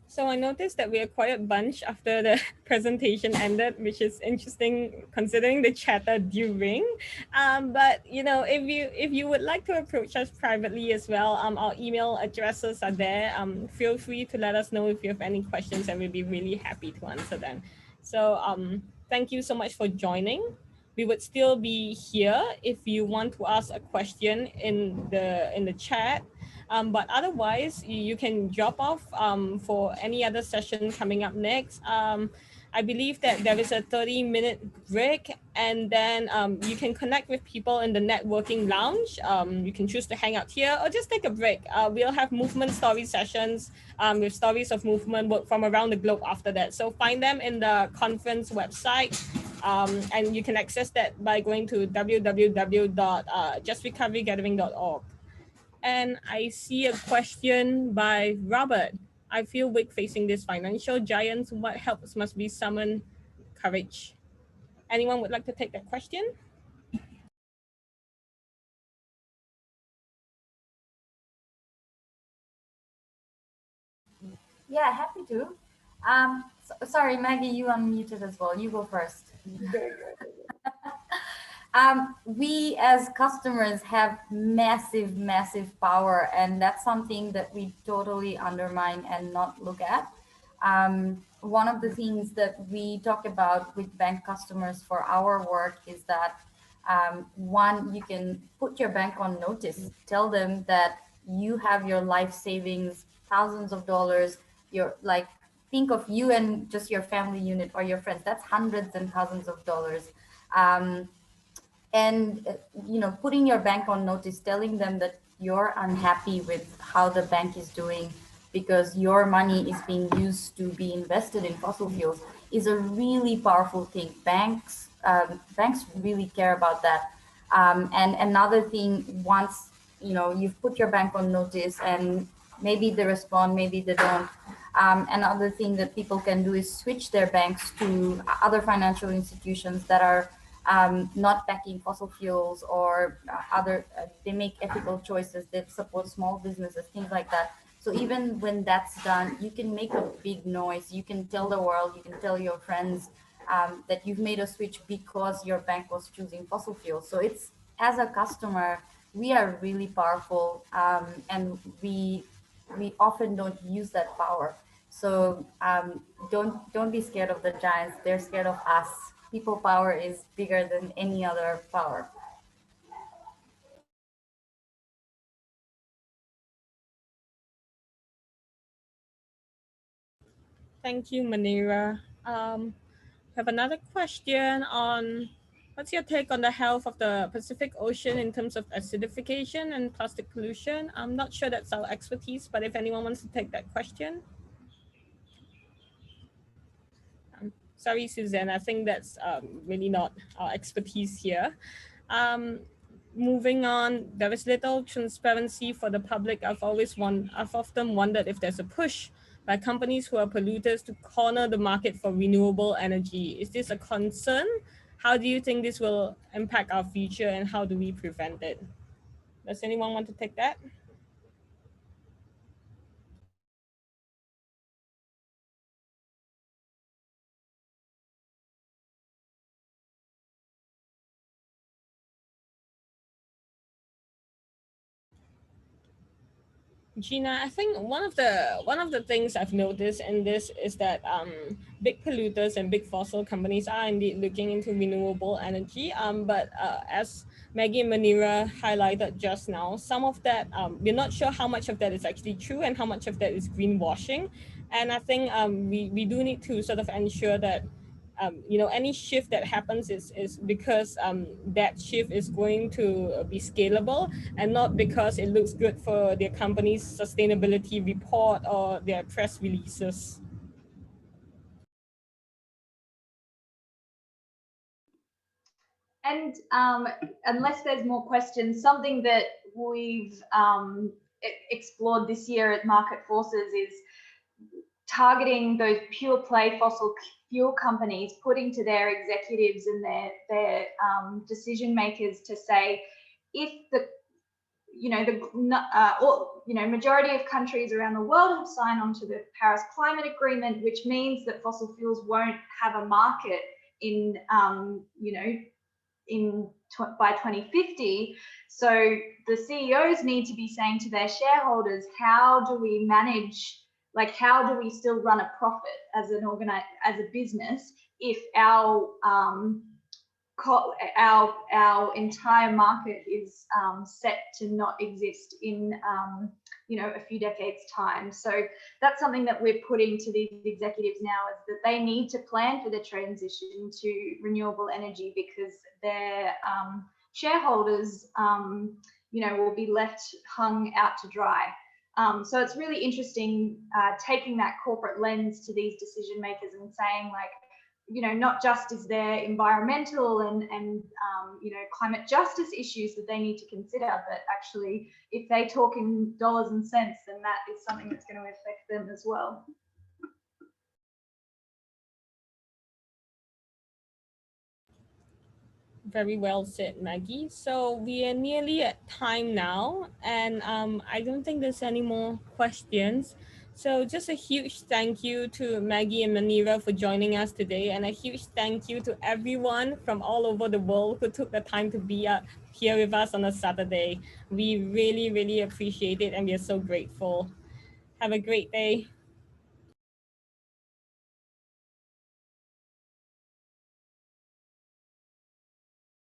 So I noticed that we're quite a bunch after the presentation ended, which is interesting considering the chatter during. But you know, if you would like to approach us privately as well, our email addresses are there. Feel free to let us know if you have any questions, and we'll be really happy to answer them. So thank you so much for joining. We would still be here if you want to ask a question in the chat. But otherwise, you can drop off for any other session coming up next. I believe that there is a 30-minute break, and then you can connect with people in the networking lounge. You can choose to hang out here or just take a break. We'll have movement story sessions with stories of movement work from around the globe after that. So find them in the conference website. And you can access that by going to www.justrecoverygathering.org. And I see a question by Robert. I feel weak facing these financial giants. What helps must be summon courage? Anyone would like to take that question? Yeah, happy to. Sorry, Maggie, you unmuted as well. You go first. We as customers have massive, massive power, and that's something that we totally undermine and not look at. One of the things that we talk about with bank customers for our work is that one, you can put your bank on notice, tell them that you have your life savings, thousands of dollars, you're like, think of you and just your family unit or your friends, that's hundreds and thousands of dollars. And you know, putting your bank on notice, telling them that you're unhappy with how the bank is doing because your money is being used to be invested in fossil fuels is a really powerful thing. Banks really care about that. And another thing, once you know you've put your bank on notice and maybe they respond, maybe they don't. Another thing that people can do is switch their banks to other financial institutions that are not backing fossil fuels or they make ethical choices that support small businesses, things like that. So even when that's done, you can make a big noise. You can tell the world, you can tell your friends that you've made a switch because your bank was choosing fossil fuels. So it's, as a customer, we are really powerful, and we often don't use that power. So don't be scared of the giants. They're scared of us. People power is bigger than any other power. Thank you, Manira. Have another question on what's your take on the health of the Pacific Ocean in terms of acidification and plastic pollution? I'm not sure that's our expertise, but if anyone wants to take that question. Sorry, Suzanne, I think that's really not our expertise here. Moving on, there is little transparency for the public. I've often wondered if there's a push by companies who are polluters to corner the market for renewable energy. Is this a concern? How do you think this will impact our future, and how do we prevent it? Does anyone want to take that? Gina, I think one of the things I've noticed in this is that big polluters and big fossil companies are indeed looking into renewable energy. But as Maggie and Manira highlighted just now, some of that we're not sure how much of that is actually true and how much of that is greenwashing. And I think we do need to sort of ensure that you know, any shift that happens is because that shift is going to be scalable and not because it looks good for their company's sustainability report or their press releases. And unless there's more questions, something that we've explored this year at Market Forces is targeting those pure play fossil fuel companies, putting to their executives and their decision makers to say, if the majority of countries around the world have signed on to the Paris Climate Agreement, which means that fossil fuels won't have a market in by 2050. So the CEOs need to be saying to their shareholders, how do we manage, like, how do we still run a profit as as a business if our entire market is set to not exist in you know, a few decades time. So that's something that we're putting to these executives now, is that they need to plan for the transition to renewable energy, because their shareholders, you know, will be left hung out to dry. So it's really interesting taking that corporate lens to these decision makers and saying, like, you know, not just is there environmental and you know, climate justice issues that they need to consider, but actually if they talk in dollars and cents, then that is something that's going to affect them as well. Very well said, Maggie. So we are nearly at time now, and I don't think there's any more questions. So just a huge thank you to Maggie and Munira for joining us today, and a huge thank you to everyone from all over the world who took the time to be here with us on a Saturday. We really, really appreciate it, and we are so grateful. Have a great day.